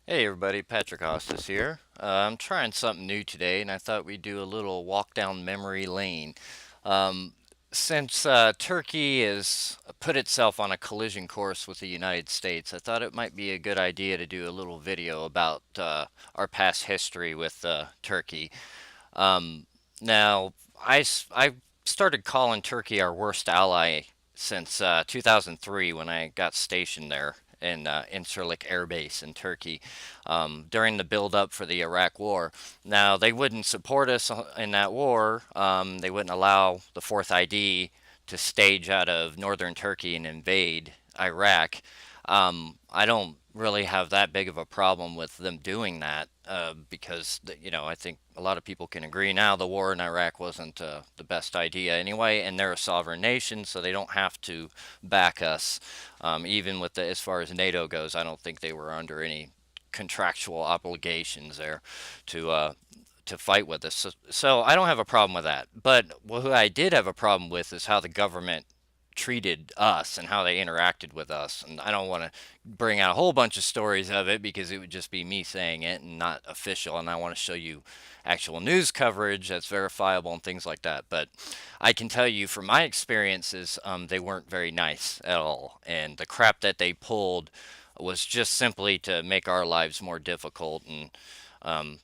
Hey everybody, Patrick Hostis here. I'm trying something new today, and I thought we'd do a little walk down memory lane. Um, since Turkey has put itself on a collision course with the United States, I thought it might be a good idea to do a little video about our past history with Turkey. Um, now, I started calling Turkey our worst ally since 2003 when I got stationed there in Incirlik Air Base in Turkey during the build-up for the Iraq War. Now, they wouldn't support us in that war. They wouldn't allow the Fourth ID to stage out of northern Turkey and invade Iraq. I don't really have that big of a problem with them doing that because, I think a lot of people can agree now the war in Iraq wasn't the best idea anyway, and they're a sovereign nation, so they don't have to back us. Even with as far as NATO goes, I don't think they were under any contractual obligations there to to fight with us. So I don't have a problem with that. But what I did have a problem with is how the government treated us and how they interacted with us. And I don't want to bring out a whole bunch of stories of it because it would just be me saying it and not official. And I want to show you actual news coverage that's verifiable and things like that. But I can tell you from my experiences, they weren't very nice at all. And the crap that they pulled was just simply to make our lives more difficult. And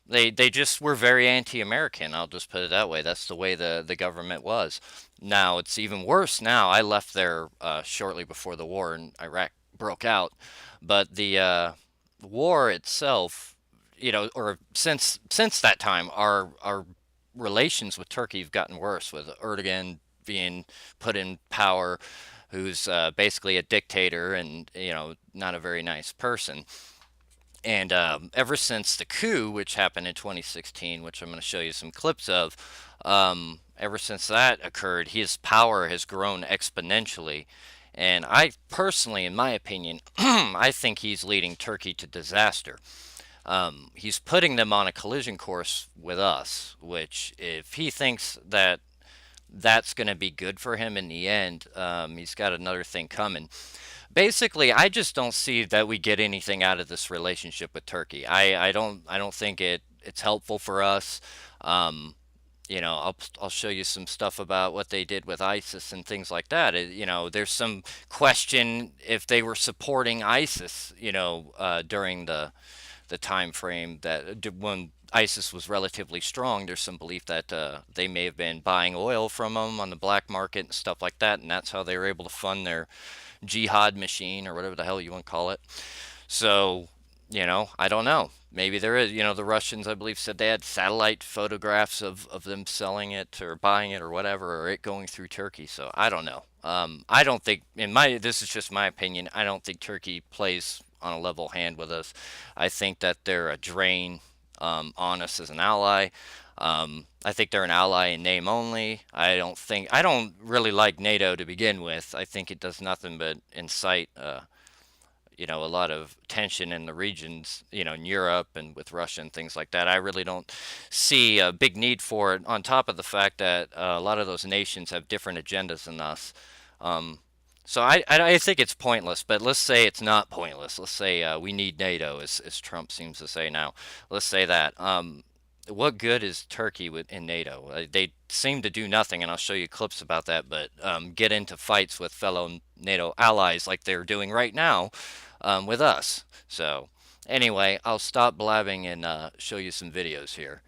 they just were very anti-American. I'll just put it that way. That's the way the government was. Now it's even worse. Now I left there shortly before the war in Iraq broke out, but the war itself, or since that time, our relations with Turkey have gotten worse. With Erdogan being put in power, who's basically a dictator and not a very nice person. And ever since the coup, which happened in 2016, which I'm going to show you some clips of, ever since that occurred, his power has grown exponentially. And I personally, in my opinion, I think he's leading Turkey to disaster. He's putting them on a collision course with us, which, if he thinks that that's going to be good for him in the end, he's got another thing coming. Basically, I just don't see that we get anything out of this relationship with Turkey. I don't think it's helpful for us. Um, I'll show you some stuff about what they did with ISIS and things like that. There's some question if they were supporting ISIS, during the time frame that when ISIS was relatively strong. There's some belief that they may have been buying oil from them on the black market and stuff like that, and that's how they were able to fund their jihad machine or whatever the hell you want to call it. So, I don't know. Maybe there is, the Russians, I believe, said they had satellite photographs of them selling it or buying it or whatever, or it going through Turkey. So I don't know. I don't think, this is just my opinion, I don't think Turkey plays on a level hand with us. I think that they're a drain on us as an ally. I think they're an ally in name only. I don't really like NATO to begin with. I think it does nothing but incite, a lot of tension in the regions, in Europe and with Russia and things like that. I really don't see a big need for it. On top of the fact that a lot of those nations have different agendas than us. Um, so I think it's pointless, but let's say it's not pointless. Let's say we need NATO, as Trump seems to say now. Let's say that. What good is Turkey in NATO? They seem to do nothing, and I'll show you clips about that, but get into fights with fellow NATO allies like they're doing right now with us. So, anyway, I'll stop blabbing and show you some videos here.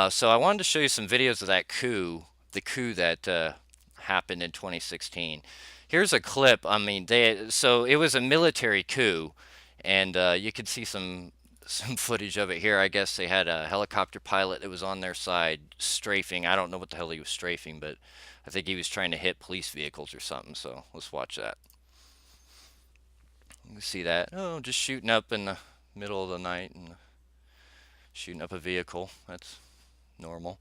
So, I wanted to show you some videos of that coup, the coup that happened in 2016. Here's a clip. I mean, so it was a military coup, and you can see some footage of it here. I guess they had a helicopter pilot that was on their side strafing. I don't know what the hell he was strafing, but I think he was trying to hit police vehicles or something. So let's watch that. You can see that. Oh, just shooting up in the middle of the night and shooting up a vehicle. That's normal.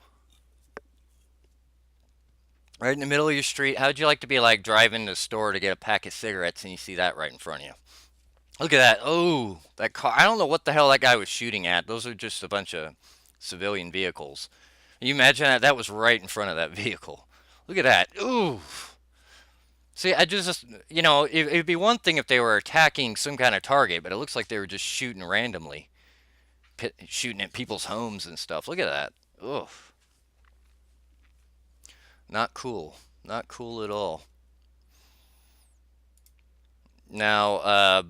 Right in the middle of your street. How'd you like to be like driving to the store to get a pack of cigarettes and you see that right in front of you? Look at that. Oh, that car. I don't know what the hell that guy was shooting at. Those are just a bunch of civilian vehicles. Can you imagine that? That was right in front of that vehicle. Look at that. Ooh. See, it'd be one thing if they were attacking some kind of target, but it looks like they were just shooting randomly. shooting at people's homes and stuff. Look at that. Ugh, not cool. Not cool at all. Now,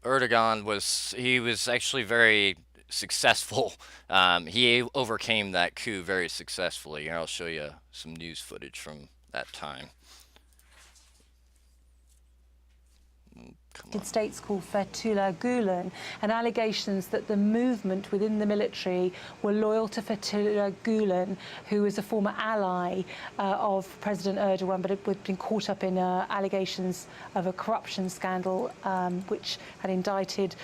Erdogan was actually very successful. He overcame that coup very successfully. Here, I'll show you some news footage from that time. Come on. States called Fethullah Gulen, and allegations that the movement within the military were loyal to Fethullah Gulen, who was a former ally of President Erdogan, but had been caught up in allegations of a corruption scandal which had indicted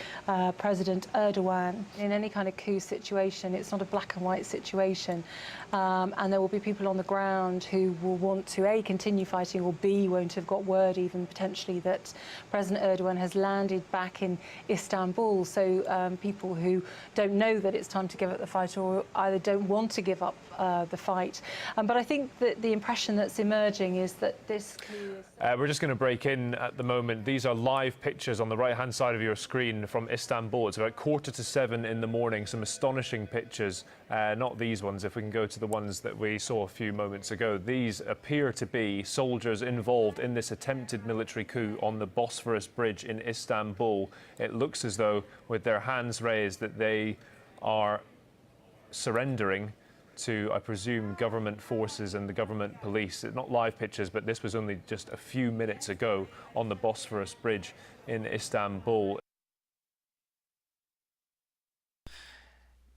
President Erdogan. In any kind of coup situation, it's not a black and white situation, and there will be people on the ground who will want to A, continue fighting, or B, won't have got word even potentially that President Erdogan has landed back in Istanbul. So people who don't know that it's time to give up the fight, or either don't want to give up the fight. But I think that the impression that's emerging is that this coup is... We're just going to break in at the moment. These are live pictures on the right-hand side of your screen from Istanbul. It's about 6:45 in the morning. Some astonishing pictures. Not these ones. If we can go to the ones that we saw a few moments ago. These appear to be soldiers involved in this attempted military coup on the Bosphorus Bridge in Istanbul. It looks as though, with their hands raised, that they are surrendering to, I presume, government forces and the government police. Not live pictures, but this was only just a few minutes ago on the Bosphorus Bridge in Istanbul.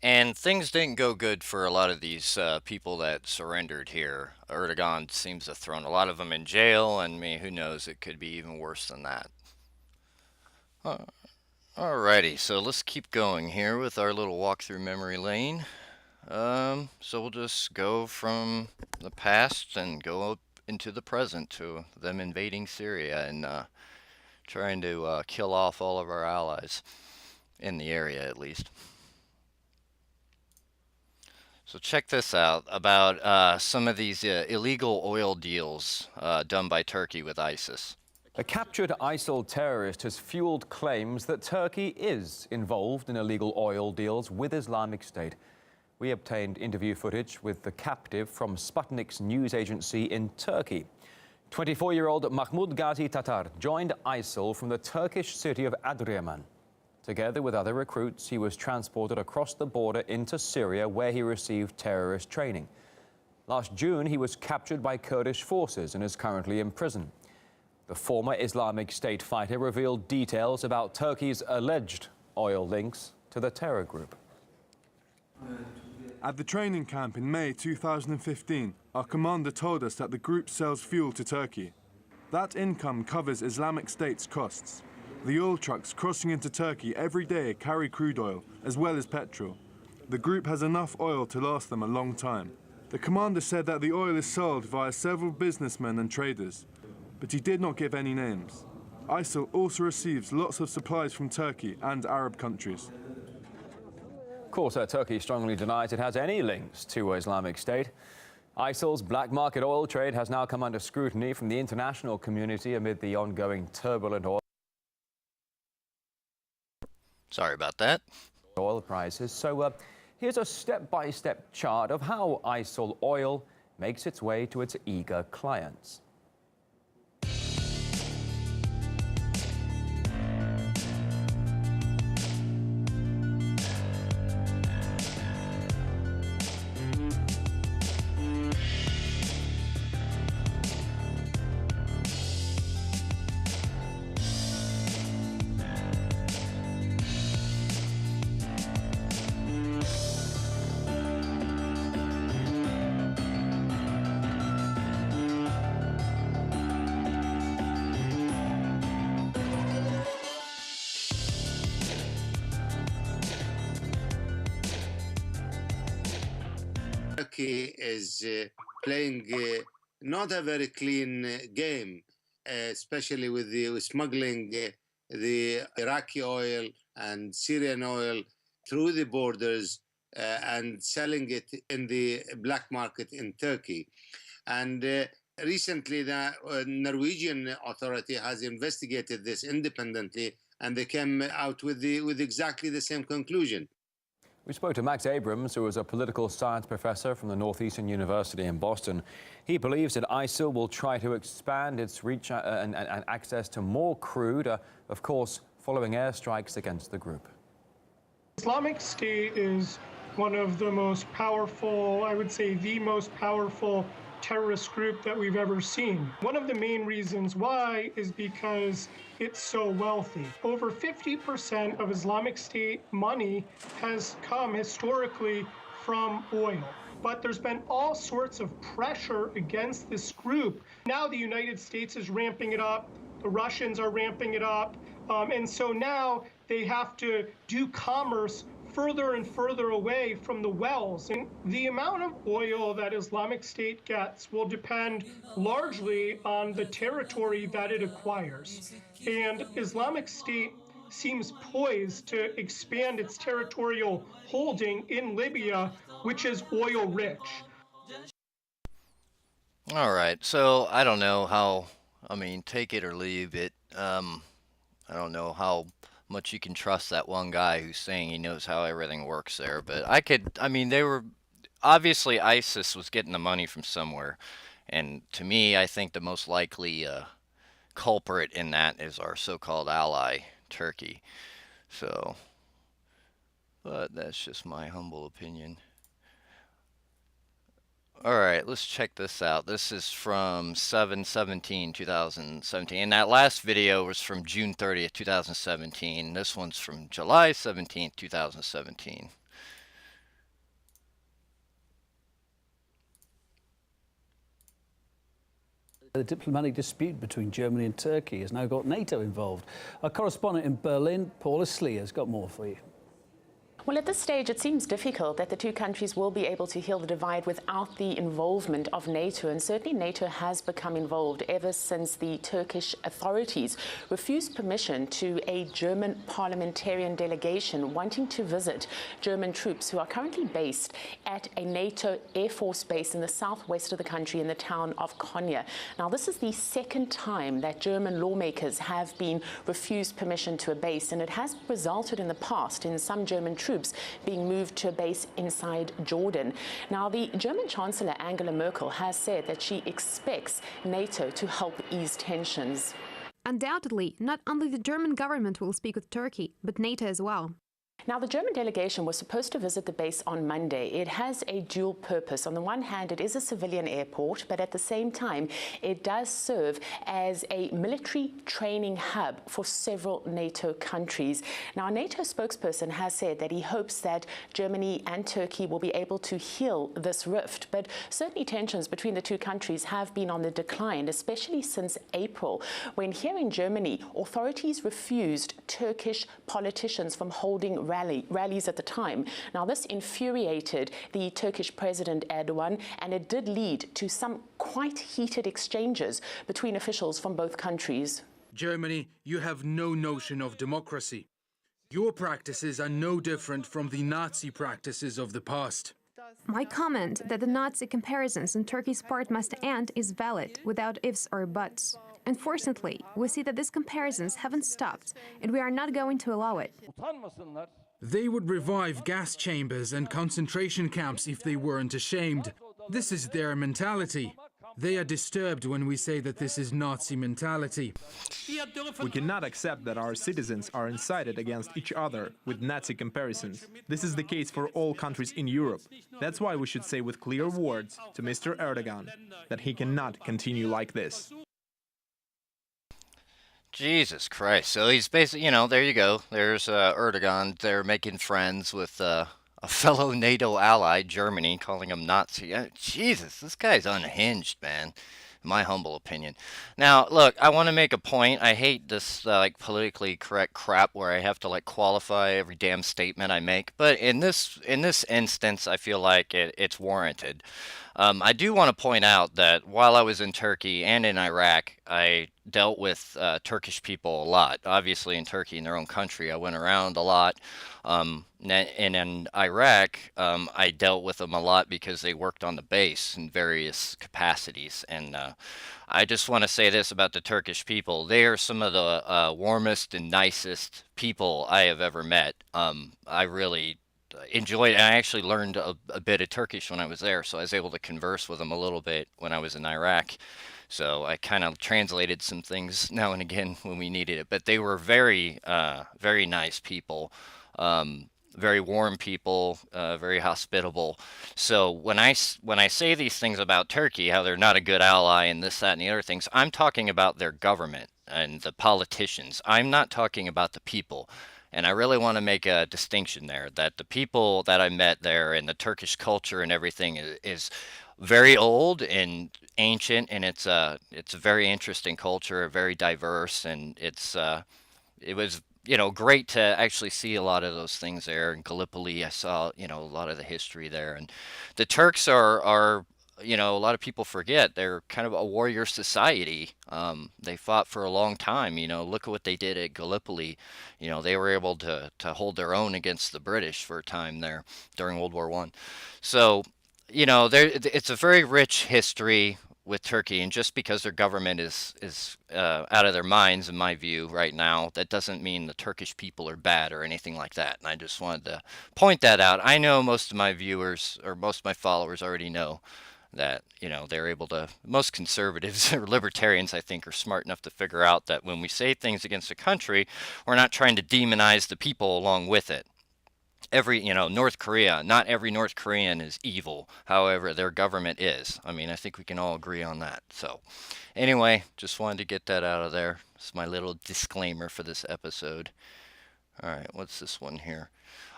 And things didn't go good for a lot of these people that surrendered here. Erdogan seems to have thrown a lot of them in jail, and who knows, it could be even worse than that. Alrighty, so let's keep going here with our little walk through memory lane. So we'll just go from the past and go up into the present to them invading Syria and trying to kill off all of our allies in the area, at least. So check this out about some of these illegal oil deals done by Turkey with ISIS. A captured ISIL terrorist has fueled claims that Turkey is involved in illegal oil deals with Islamic State. We obtained interview footage with the captive from Sputnik's news agency in Turkey. 24-year-old Mahmoud Ghazi Tatar joined ISIL from the Turkish city of Adıyaman. Together with other recruits, he was transported across the border into Syria, where he received terrorist training. Last June, he was captured by Kurdish forces and is currently in prison. The former Islamic State fighter revealed details about Turkey's alleged oil links to the terror group. At the training camp in May 2015, our commander told us that the group sells fuel to Turkey. That income covers Islamic State's costs. The oil trucks crossing into Turkey every day carry crude oil, as well as petrol. The group has enough oil to last them a long time. The commander said that the oil is sold via several businessmen and traders, but he did not give any names. ISIL also receives lots of supplies from Turkey and Arab countries. Of course, Turkey strongly denies it has any links to Islamic State. ISIL's black market oil trade has now come under scrutiny from the international community amid the ongoing turbulent Sorry about that. oil prices. So here's a step-by-step chart of how ISIL oil makes its way to its eager clients. Turkey is playing not a very clean game, especially with the smuggling the Iraqi oil and Syrian oil through the borders and selling it in the black market in Turkey. And recently, the Norwegian authority has investigated this independently and they came out with exactly the same conclusion. We spoke to Max Abrams, who is a political science professor from the Northeastern University in Boston. He believes that ISIL will try to expand its reach and access to more crude, of course, following airstrikes against the group. Islamic State is one of the most powerful, I would say the most powerful terrorist group that we've ever seen. One of the main reasons why is because it's so wealthy. Over 50% of Islamic State money has come historically from oil. But there's been all sorts of pressure against this group. Now the United States is ramping it up, the Russians are ramping it up, and so now they have to do commerce further and further away from the wells. And the amount of oil that Islamic State gets will depend largely on the territory that it acquires. And Islamic State seems poised to expand its territorial holding in Libya, which is oil rich. All right, so I don't know how, I mean, take it or leave it. I don't know how much you can trust that one guy who's saying he knows how everything works there, but I mean, they were, obviously ISIS was getting the money from somewhere, and to me, I think the most likely culprit in that is our so-called ally, Turkey. So, but that's just my humble opinion. All right, let's check this out. This is from 7/17/2017. And that last video was from June 30th, 2017. This one's from July 17th, 2017. The diplomatic dispute between Germany and Turkey has now got NATO involved. Our correspondent in Berlin, Paula Slee, has got more for you. Well, at this stage, it seems difficult that the two countries will be able to heal the divide without the involvement of NATO. And certainly NATO has become involved ever since the Turkish authorities refused permission to a German parliamentarian delegation wanting to visit German troops who are currently based at a NATO Air Force base in the southwest of the country in the town of Konya. Now, this is the second time that German lawmakers have been refused permission to a base, and it has resulted in the past in some German troops being moved to a base inside Jordan. Now, the German Chancellor Angela Merkel has said that she expects NATO to help ease tensions. Undoubtedly, not only the German government will speak with Turkey, but NATO as well. Now, the German delegation was supposed to visit the base on Monday. It has a dual purpose. On the one hand, it is a civilian airport, but at the same time, it does serve as a military training hub for several NATO countries. Now, a NATO spokesperson has said that he hopes that Germany and Turkey will be able to heal this rift, but certainly tensions between the two countries have been on the decline, especially since April, when here in Germany, authorities refused Turkish politicians from holding rallies at the time. Now, this infuriated the Turkish President Erdogan, and it did lead to some quite heated exchanges between officials from both countries. Germany, you have no notion of democracy. Your practices are no different from the Nazi practices of the past. My comment that the Nazi comparisons on Turkey's part must end is valid, without ifs or buts. Unfortunately, we see that these comparisons haven't stopped, and we are not going to allow it. They would revive gas chambers and concentration camps if they weren't ashamed. This is their mentality. They are disturbed when we say that this is Nazi mentality. We cannot accept that our citizens are incited against each other with Nazi comparisons. This is the case for all countries in Europe. That's why we should say with clear words to Mr. Erdogan that he cannot continue like this. Jesus Christ. So he's basically, there you go. There's Erdogan. They're making friends with a fellow NATO ally, Germany, calling him Nazi. Jesus, this guy's unhinged, man. In my humble opinion. Now, look, I want to make a point. I hate this politically correct crap where I have to qualify every damn statement I make. But in this instance, I feel like it's warranted. I do want to point out that while I was in Turkey and in Iraq, I dealt with Turkish people a lot. Obviously, in Turkey, in their own country, I went around a lot. And in Iraq, I dealt with them a lot because they worked on the base in various capacities. And I just want to say this about the Turkish people. They are some of the warmest and nicest people I have ever met. I really enjoyed, and I actually learned a bit of Turkish when I was there, so I was able to converse with them a little bit when I was in Iraq. So I kind of translated some things now and again when we needed it. But they were very nice people, very warm people, very hospitable. So when I say these things about Turkey, how they're not a good ally and this, that, and the other things, I'm talking about their government and the politicians. I'm not talking about the people. And I really want to make a distinction there that the people that I met there and the Turkish culture and everything is very old and ancient, and it's a very interesting culture, very diverse, and it was great to actually see a lot of those things there in Gallipoli. I saw a lot of the history there, and the Turks are a lot of people forget they're kind of a warrior society. They fought for a long time. Look at what they did at Gallipoli. They were able to hold their own against the British for a time there during World War One. So it's a very rich history with Turkey, and just because their government is out of their minds, in my view, right now, that doesn't mean the Turkish people are bad or anything like that. And I just wanted to point that out. I know most of my viewers or most of my followers already know that they're able to. Most conservatives or libertarians, I think, are smart enough to figure out that when we say things against a country, we're not trying to demonize the people along with it. North Korea, not every North Korean is evil. However, their government is. I mean, I think we can all agree on that. So anyway, just wanted to get that out of there. It's my little disclaimer for this episode. All right, what's this one here?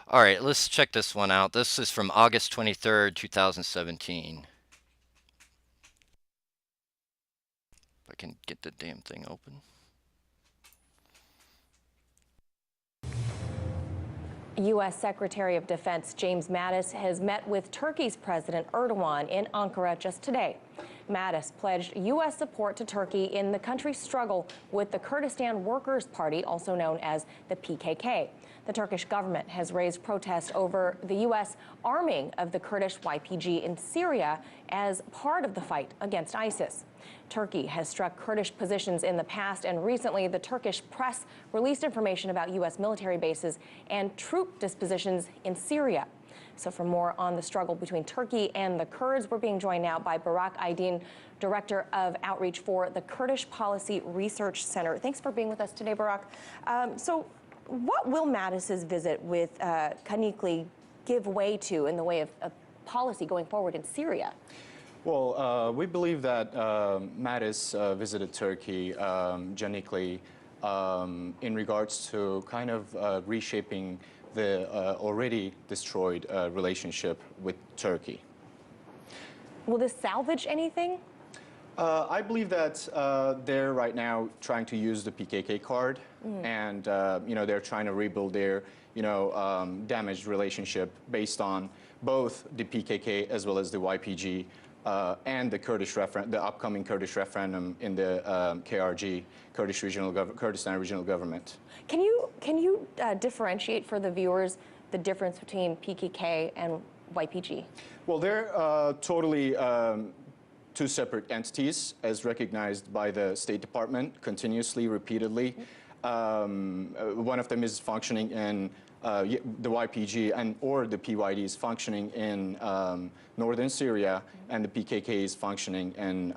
All right, let's check this one out. This is from August 23rd, 2017. If I can get the damn thing open. U.S. Secretary of Defense James Mattis has met with Turkey's President Erdogan in Ankara just today. Mattis pledged U.S. support to Turkey in the country's struggle with the Kurdistan Workers' Party, also known as the PKK. The Turkish government has raised protests over the U.S. arming of the Kurdish YPG in Syria as part of the fight against ISIS. Turkey has struck Kurdish positions in the past, and recently the Turkish press released information about U.S. military bases and troop dispositions in Syria. So for more on the struggle between Turkey and the Kurds, we're being joined now by Barak Aydin, Director of Outreach for the Kurdish Policy Research Center. Thanks for being with us today, Barak. So what will Mattis's visit with Kanikli give way to in the way of policy going forward in Syria? Well, we believe that Mattis visited Turkey, Canikli, in regards to kind of reshaping the already destroyed relationship with Turkey. Will this salvage anything? I believe that they're right now trying to use the PKK card, and they're trying to rebuild their damaged relationship based on both the PKK as well as the YPG. And the upcoming Kurdish referendum in the KRG, Kurdistan Regional Government. Can you differentiate for the viewers the difference between PKK and YPG? Well, they're totally two separate entities, as recognized by the State Department continuously, repeatedly. One of them is functioning in the YPG or the PYD is functioning in northern Syria, and the PKK is functioning in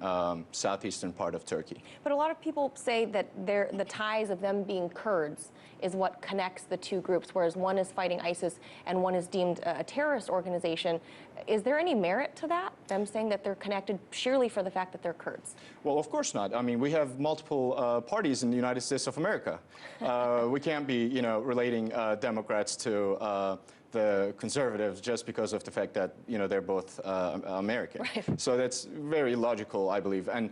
southeastern part of Turkey. But a lot of people say that the ties of them being Kurds is what connects the two groups, whereas one is fighting ISIS and one is deemed a terrorist organization. Is there any merit to that, them saying that they're connected sheerly for the fact that they're Kurds? Well, of course not. I mean, we have multiple parties in the United States of America. We can't be, relating Democrats to the conservatives just because of the fact that they're both American. Right. So that's very logical, I believe. And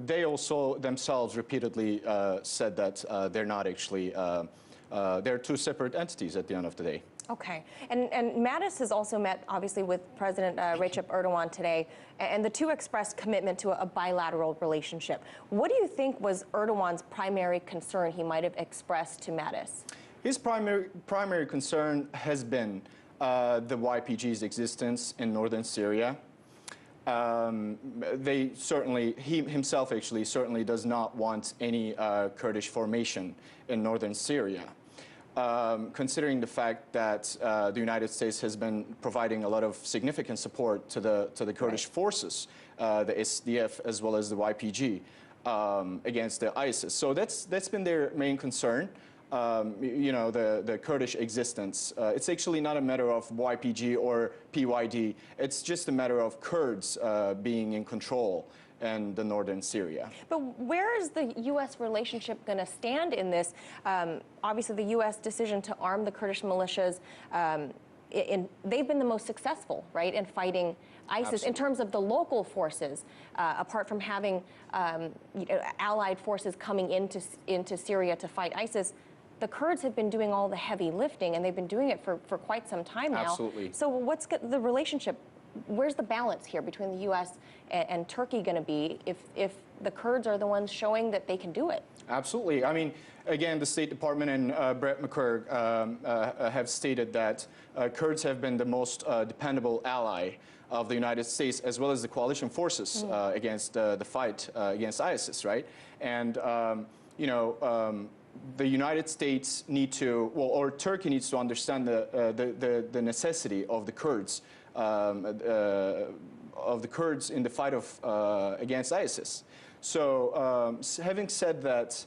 they also themselves repeatedly said that they're not actually they're two separate entities at the end of the day. Okay. And Mattis has also met, obviously, with President Recep Erdogan today, and the two expressed commitment to a bilateral relationship. What do you think was Erdogan's primary concern he might have expressed to Mattis? His primary concern has been the YPG's existence in northern Syria. he himself actually certainly does not want any Kurdish formation in northern Syria. Considering the fact that the United States has been providing a lot of significant support to the Kurdish forces, the SDF as well as the YPG, against the ISIS. So that's been their main concern. You know, the Kurdish existence. It's actually not a matter of YPG or PYD. It's just a matter of Kurds being in control in the northern Syria. But where is the U.S. relationship going to stand in this? Obviously, the U.S. decision to arm the Kurdish militias, they've been the most successful, right, in fighting ISIS. Absolutely. In terms of the local forces, apart from having allied forces coming into Syria to fight ISIS, the Kurds have been doing all the heavy lifting, and they've been doing it for quite some time now. Absolutely. So what's the relationship? Where's the balance here between the U.S. and Turkey going to be if the Kurds are the ones showing that they can do it? Absolutely. I mean, again, the State Department and Brett McCurg have stated that Kurds have been the most dependable ally of the United States, as well as the coalition forces against the fight against ISIS, right? And, you know, the United States need to, well, or Turkey needs to understand the necessity of the Kurds, in the fight against ISIS. So, having said that,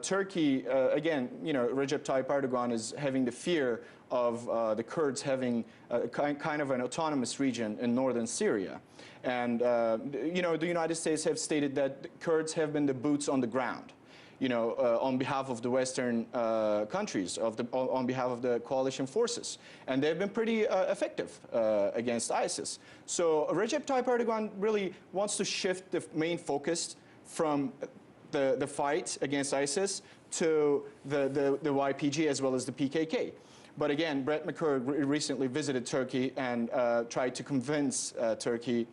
Turkey, again, you know, Recep Tayyip Erdogan is having the fear of the Kurds having kind of an autonomous region in northern Syria. And, you know, the United States have stated that the Kurds have been the boots on the ground, you know, on behalf of the Western countries, on behalf of the coalition forces. And they've been pretty effective against ISIS. So Recep Tayyip Erdogan really wants to shift the main focus from the fight against ISIS to the YPG as well as the PKK. But again, Brett McCurg recently visited Turkey and tried to convince Turkey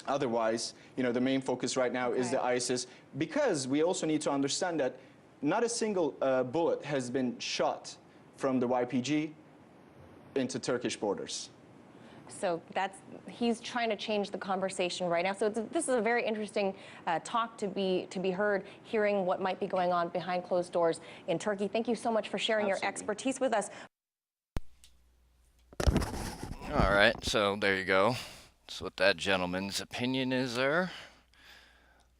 otherwise. You know, the main focus right now is the ISIS, because we also need to understand that not a single bullet has been shot from the YPG into Turkish borders. So he's trying to change the conversation right now. So this is a very interesting talk to be heard, hearing what might be going on behind closed doors in Turkey. Thank you so much for sharing your expertise with us. All right, so there you go. That's what that gentleman's opinion is there.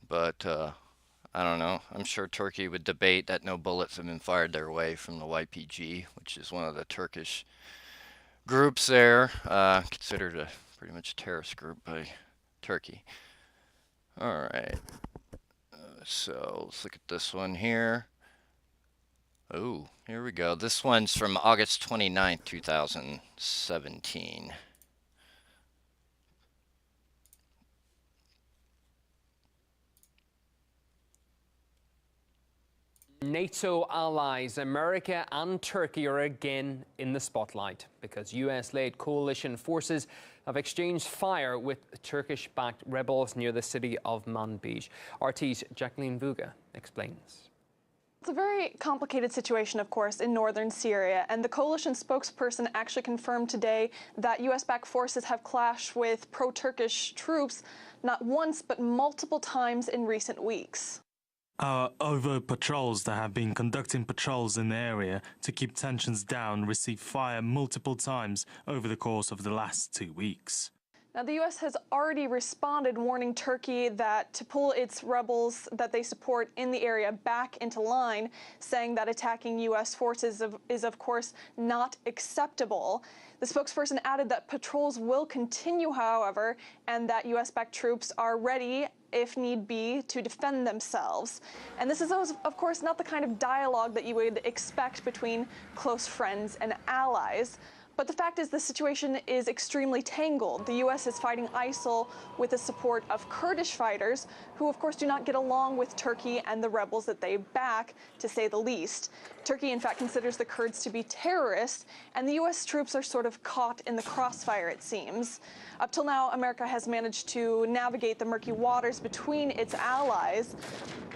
But I don't know. I'm sure Turkey would debate that no bullets have been fired their way from the YPG, which is one of the Turkish groups there, considered pretty much a terrorist group by Turkey. All right. So let's look at this one here. Oh, here we go. This one's from August 29th, 2017. NATO allies America and Turkey are again in the spotlight because US-led coalition forces have exchanged fire with Turkish-backed rebels near the city of Manbij. RT's Jacqueline Vuga explains. It's a very complicated situation, of course, in northern Syria, and the coalition spokesperson actually confirmed today that US-backed forces have clashed with pro-Turkish troops not once but multiple times in recent weeks. Over patrols that have been conducting patrols in the area to keep tensions down received fire multiple times over the course of the last 2 weeks. Now, the U.S. has already responded, warning Turkey that to pull its rebels that they support in the area back into line, saying that attacking U.S. forces is, of course, not acceptable. The spokesperson added that patrols will continue, however, and that U.S.-backed troops are ready, if need be, to defend themselves. And this is, of course, not the kind of dialogue that you would expect between close friends and allies. But the fact is the situation is extremely tangled. The U.S. is fighting ISIL with the support of Kurdish fighters, who of course do not get along with Turkey and the rebels that they back, to say the least. Turkey, in fact, considers the Kurds to be terrorists, and the U.S. troops are sort of caught in the crossfire, it seems. Up till now, America has managed to navigate the murky waters between its allies,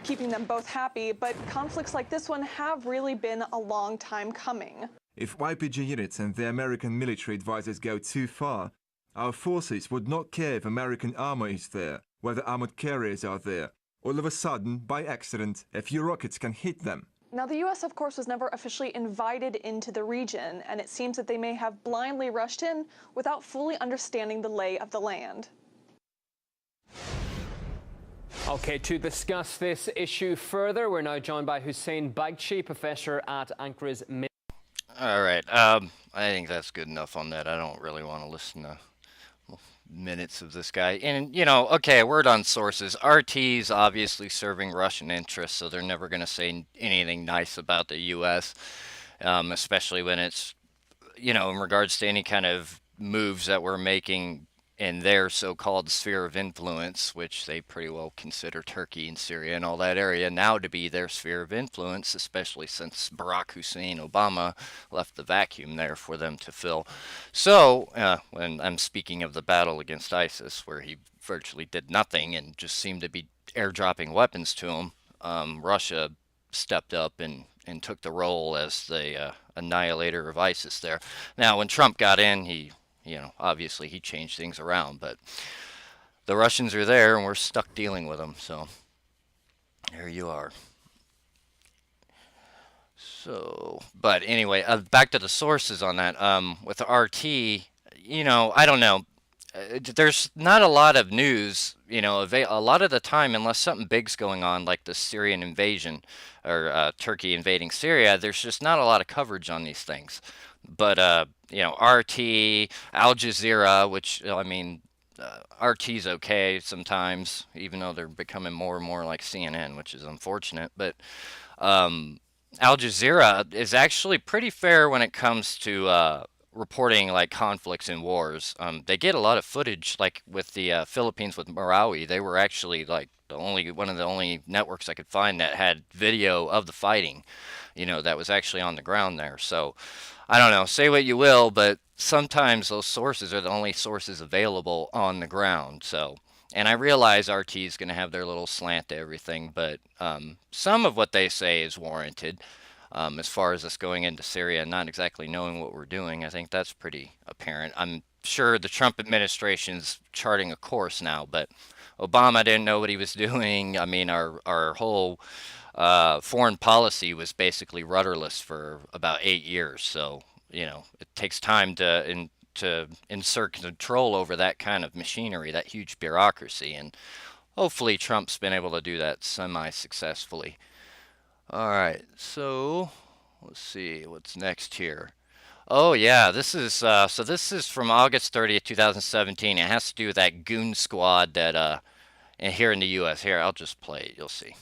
keeping them both happy, but conflicts like this one have really been a long time coming. If YPG units and the American military advisors go too far, Our forces would not care if American armor is there, whether armored carriers are there. All of a sudden, by accident, a few rockets can hit them. Now, the U.S., of course, was never officially invited into the region, and it seems that they may have blindly rushed in without fully understanding the lay of the land. Okay, to discuss this issue further, we're now joined by Hussein Bagchi, professor at Ankara's. All right, I think that's good enough on that. I don't really want to listen to minutes of this guy. And, you know, okay, a word on sources. RT's obviously serving Russian interests, so they're never going to say anything nice about the U.S., especially when it's, you know, in regards to any kind of moves that we're making in their so-called sphere of influence, which they pretty well consider Turkey and Syria and all that area now to be their sphere of influence, especially since Barack Hussein Obama left the vacuum there for them to fill. So, when I'm speaking of the battle against ISIS, where he virtually did nothing and just seemed to be airdropping weapons to him, Russia stepped up and took the role as the annihilator of ISIS there. Now, when Trump got in, you know, obviously he changed things around, but the Russians are there and we're stuck dealing with them. So there you are. So, but anyway, back to the sources on that. With the RT, you know, I don't know. There's not a lot of news, you know, a lot of the time, unless something big's going on, like the Syrian invasion or Turkey invading Syria, there's just not a lot of coverage on these things. But, you know, RT, Al Jazeera, which, I mean, RT's okay sometimes, even though they're becoming more and more like CNN, which is unfortunate. But Al Jazeera is actually pretty fair when it comes to reporting like conflicts and wars. They get a lot of footage, like with the Philippines with Marawi. They were actually like one of the only networks I could find that had video of the fighting, you know, that was actually on the ground there. So I don't know, say what you will, but sometimes those sources are the only sources available on the ground. So, and I realize RT is going to have their little slant to everything, but some of what they say is warranted. As far as us going into Syria and not exactly knowing what we're doing, I think that's pretty apparent. I'm sure the Trump administration's charting a course now, but Obama didn't know what he was doing. I mean, our whole foreign policy was basically rudderless for about 8 years. So, you know, it takes time to insert control over that kind of machinery, that huge bureaucracy. And hopefully Trump's been able to do that semi-successfully. All right, so let's see what's next here. Oh yeah, this is so this is from August 30th, 2017. It has to do with that goon squad that here in the U.S. Here, I'll just play it. You'll see.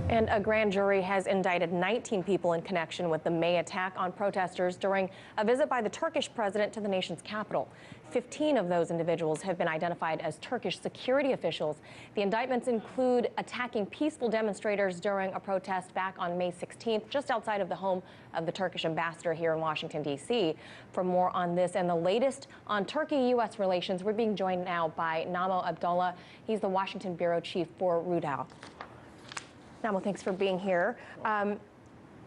And a grand jury has indicted 19 people in connection with the May attack on protesters during a visit by the Turkish president to the nation's capital. 15 of those individuals have been identified as Turkish security officials. The indictments include attacking peaceful demonstrators during a protest back on May 16th, just outside of the home of the Turkish ambassador here in Washington, D.C. For more on this and the latest on Turkey-U.S. relations, we're being joined now by Namo Abdullah. He's the Washington bureau chief for Rudal. Namo, thanks for being here.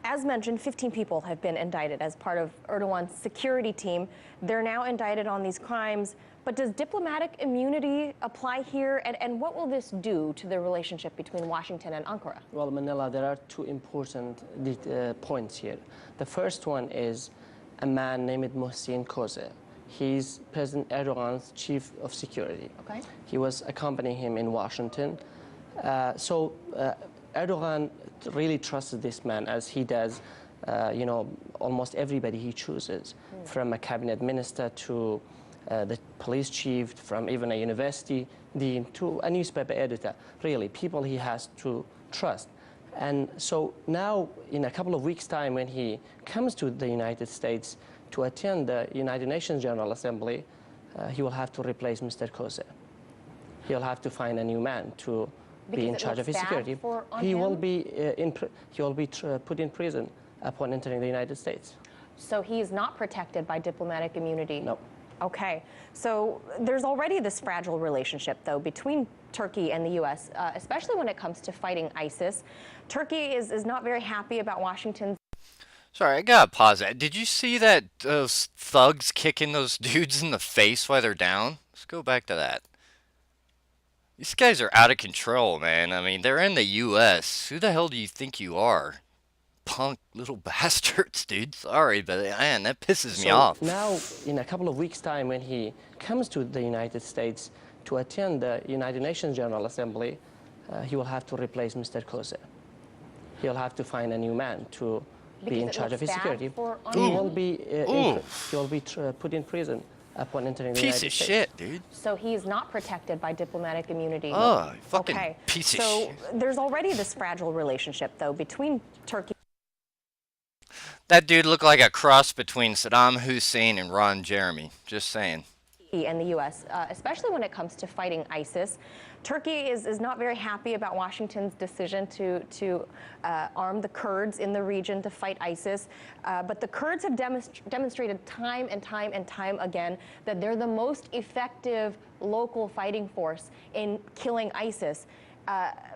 As mentioned, 15 people have been indicted as part of Erdogan's security team. They're now indicted on these crimes. But does diplomatic immunity apply here? And what will this do to the relationship between Washington and Ankara? Well, Manila, there are two important points here. The first one is a man named Mohsin Koze. He's President Erdogan's chief of security. Okay. He was accompanying him in Washington. Erdogan really trusts this man, as he does, you know, almost everybody he chooses, from a cabinet minister to the police chief, from even a university dean to a newspaper editor. Really, people he has to trust. And so now, in a couple of weeks' time, when he comes to the United States to attend the United Nations General Assembly, he will have to replace Mr. Koze. He'll have to find a new man to be in charge of his security. He will be put in prison upon entering the United States. So he is not protected by diplomatic immunity? No. Okay. So there's already this fragile relationship, though, between Turkey and the U.S., especially when it comes to fighting ISIS. Turkey is not very happy about Washington's. Sorry, I gotta pause that. Did you see that those thugs kicking those dudes in the face while they're down? Let's go back to that. These guys are out of control, man. I mean, they're in the U.S. Who the hell do you think you are? Punk little bastards, dude. Sorry, but man, that pisses me So off. now, in a couple of weeks' time, when he comes to the United States to attend the United Nations General Assembly, he will have to replace Mr. Koze. He'll have to find a new man to be in charge of his security. He will be put in prison upon entering the United States. Piece of shit, dude. So he's not protected by diplomatic immunity. Oh, fucking okay. piece of So shit. there's already this fragile relationship, though, between Turkey. That dude looked like a cross between Saddam Hussein and Ron Jeremy. Just saying. And the U.S., especially when it comes to fighting ISIS. Turkey is not very happy about Washington's decision to arm the Kurds in the region to fight ISIS. But the Kurds have demonstrated time and time again that they're the most effective local fighting force in killing ISIS.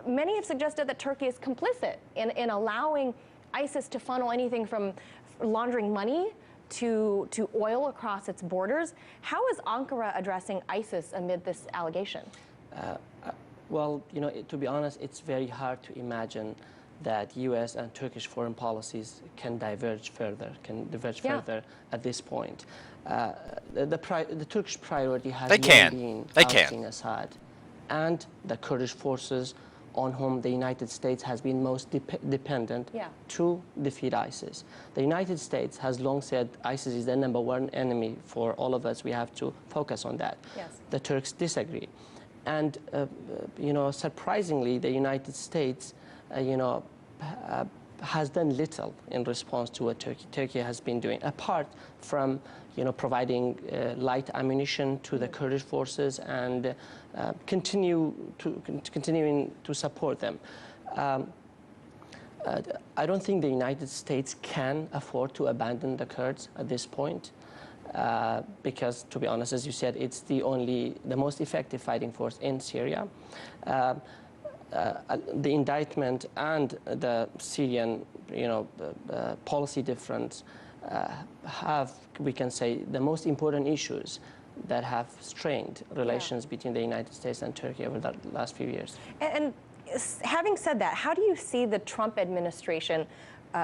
Many have suggested that Turkey is complicit in allowing ISIS to funnel anything from laundering money to oil across its borders. How is Ankara addressing ISIS amid this allegation? Well, to be honest, it's very hard to imagine that U.S. and Turkish foreign policies can diverge further at this point. The Turkish priority has been ousting Assad and the Kurdish forces on whom the United States has been most dependent to defeat ISIS. The United States has long said ISIS is the #1 enemy for all of us. We have to focus on that. Yes. The Turks disagree. And, surprisingly, the United States, has done little in response to what Turkey has been doing, apart from, providing light ammunition to the Kurdish forces and continuing to support them. I don't think the United States can afford to abandon the Kurds at this point. Because, to be honest, as you said, it's the most effective fighting force in Syria. The indictment and the Syrian, policy difference have, we can say, the most important issues that have strained relations between the United States and Turkey over the last few years. And having said that, how do you see the Trump administration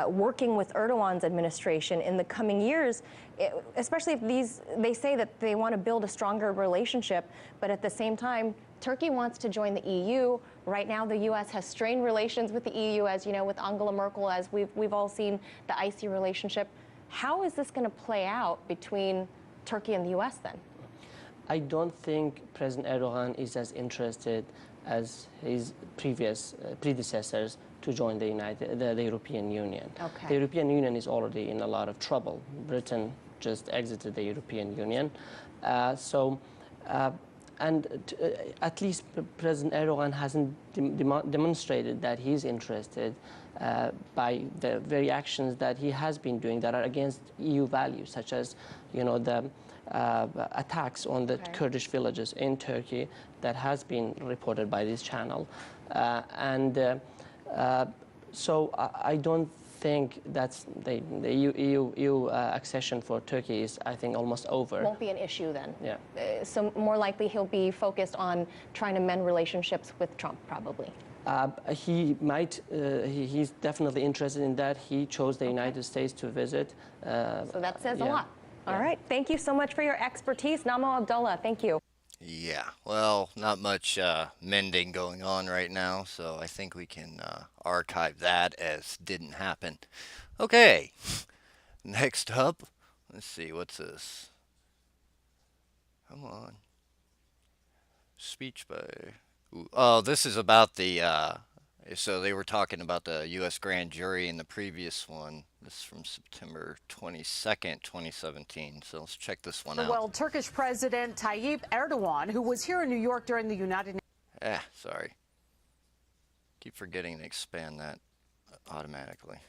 working with Erdogan's administration in the coming years, especially if they say that they want to build a stronger relationship, but at the same time, Turkey wants to join the EU. Right now, the U.S. has strained relations with the EU, as you know, with Angela Merkel, as we've all seen the icy relationship. How is this going to play out between Turkey and the U.S. then? I don't think President Erdogan is as interested as his previous predecessors to join the European Union. Okay. The European Union is already in a lot of trouble. Britain just exited the European Union. At least President Erdogan hasn't demonstrated that he's interested by the very actions that he has been doing that are against EU values, such as, the attacks on the Kurdish villages in Turkey that has been reported by this channel. So I don't think that's the EU accession for Turkey is, I think, almost over. Won't be an issue then. Yeah. So more likely he'll be focused on trying to mend relationships with Trump, probably. He might. He's definitely interested in that. He chose the United States to visit. So that says a lot. All right. Thank you so much for your expertise, Namo Abdullah. Thank you. Yeah, well, not much mending going on right now, so I think we can archive that as didn't happen. Okay, next up, let's see, what's this? Come on. Speech by... Ooh, oh, this is about the... So they were talking about the U.S. grand jury in the previous one. This is from September 22nd, 2017. So let's check this one out. Well, Turkish President Tayyip Erdogan, who was here in New York during the United Nations. Sorry. Keep forgetting to expand that automatically.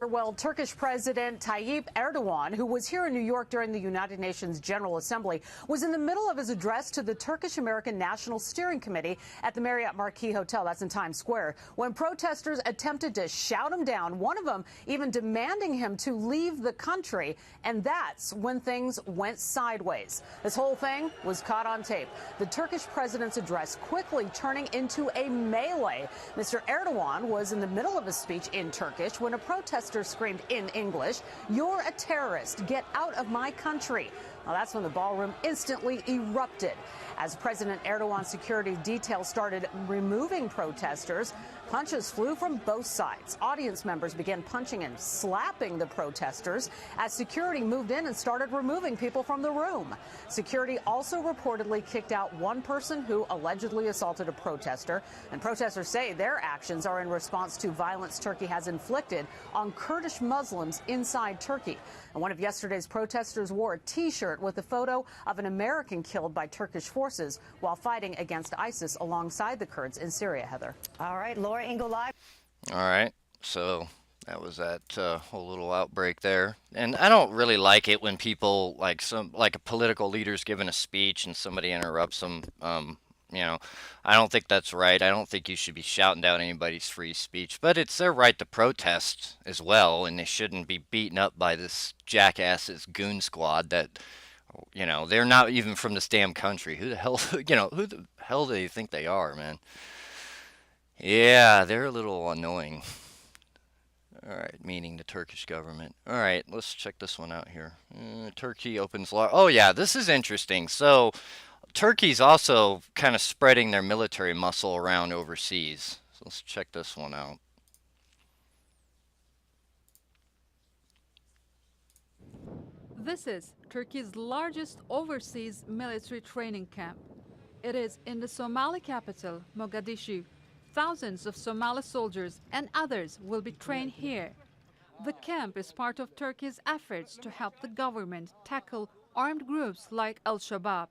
Well, Turkish President Tayyip Erdogan, who was here in New York during the United Nations General Assembly, was in the middle of his address to the Turkish-American National Steering Committee at the Marriott Marquis Hotel, that's in Times Square, when protesters attempted to shout him down, one of them even demanding him to leave the country. And that's when things went sideways. This whole thing was caught on tape. The Turkish president's address quickly turning into a melee. Mr. Erdogan was in the middle of a speech in Turkish when a protester screamed in English, "You're a terrorist. Get out of my country." Well, that's when the ballroom instantly erupted. As President Erdogan's security detail started removing protesters, punches flew from both sides. Audience members began punching and slapping the protesters as security moved in and started removing people from the room. Security also reportedly kicked out one person who allegedly assaulted a protester, and protesters say their actions are in response to violence Turkey has inflicted on Kurdish Muslims inside Turkey. And one of yesterday's protesters wore a T-shirt with a photo of an American killed by Turkish forces while fighting against ISIS alongside the Kurds in Syria, Heather. All right, Laura Ingle live. All right, so that was that whole little outbreak there, and I don't really like it when people like a political leader's giving a speech and somebody interrupts them. You know, I don't think that's right. I don't think you should be shouting down anybody's free speech, but it's their right to protest as well, and they shouldn't be beaten up by this jackass's goon squad that, you know, they're not even from this damn country. Who the hell, you know, who the hell do you think they are, man? Yeah, they're a little annoying. All right, meaning the Turkish government. All right, let's check this one out here. Turkey opens law. Oh, yeah, this is interesting. So, Turkey's also kind of spreading their military muscle around overseas. So, let's check this one out. This is Turkey's largest overseas military training camp. It is in the Somali capital, Mogadishu. Thousands of Somali soldiers and others will be trained here. The camp is part of Turkey's efforts to help the government tackle armed groups like Al-Shabaab.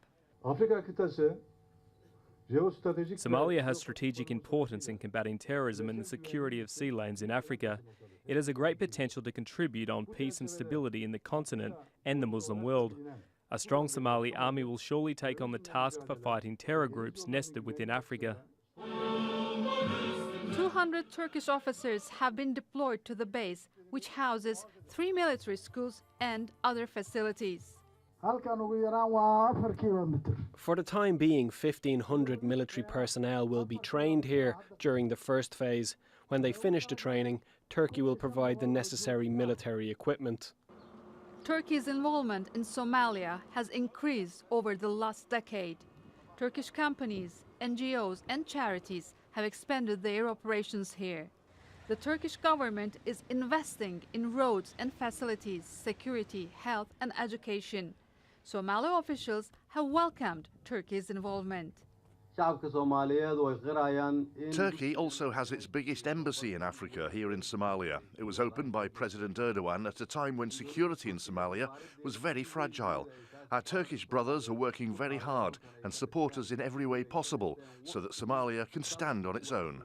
Somalia has strategic importance in combating terrorism and the security of sea lanes in Africa. It has a great potential to contribute on peace and stability in the continent and the Muslim world. A strong Somali army will surely take on the task for fighting terror groups nested within Africa. 200 Turkish officers have been deployed to the base, which houses 3 military schools and other facilities. For the time being, 1,500 military personnel will be trained here during the first phase. When they finish the training, Turkey will provide the necessary military equipment. Turkey's involvement in Somalia has increased over the last decade. Turkish companies, NGOs and charities have expanded their operations here. The Turkish government is investing in roads and facilities, security, health and education. Somali officials have welcomed Turkey's involvement. Turkey also has its biggest embassy in Africa here in Somalia. It was opened by President Erdogan at a time when security in Somalia was very fragile. Our Turkish brothers are working very hard and support us in every way possible so that Somalia can stand on its own.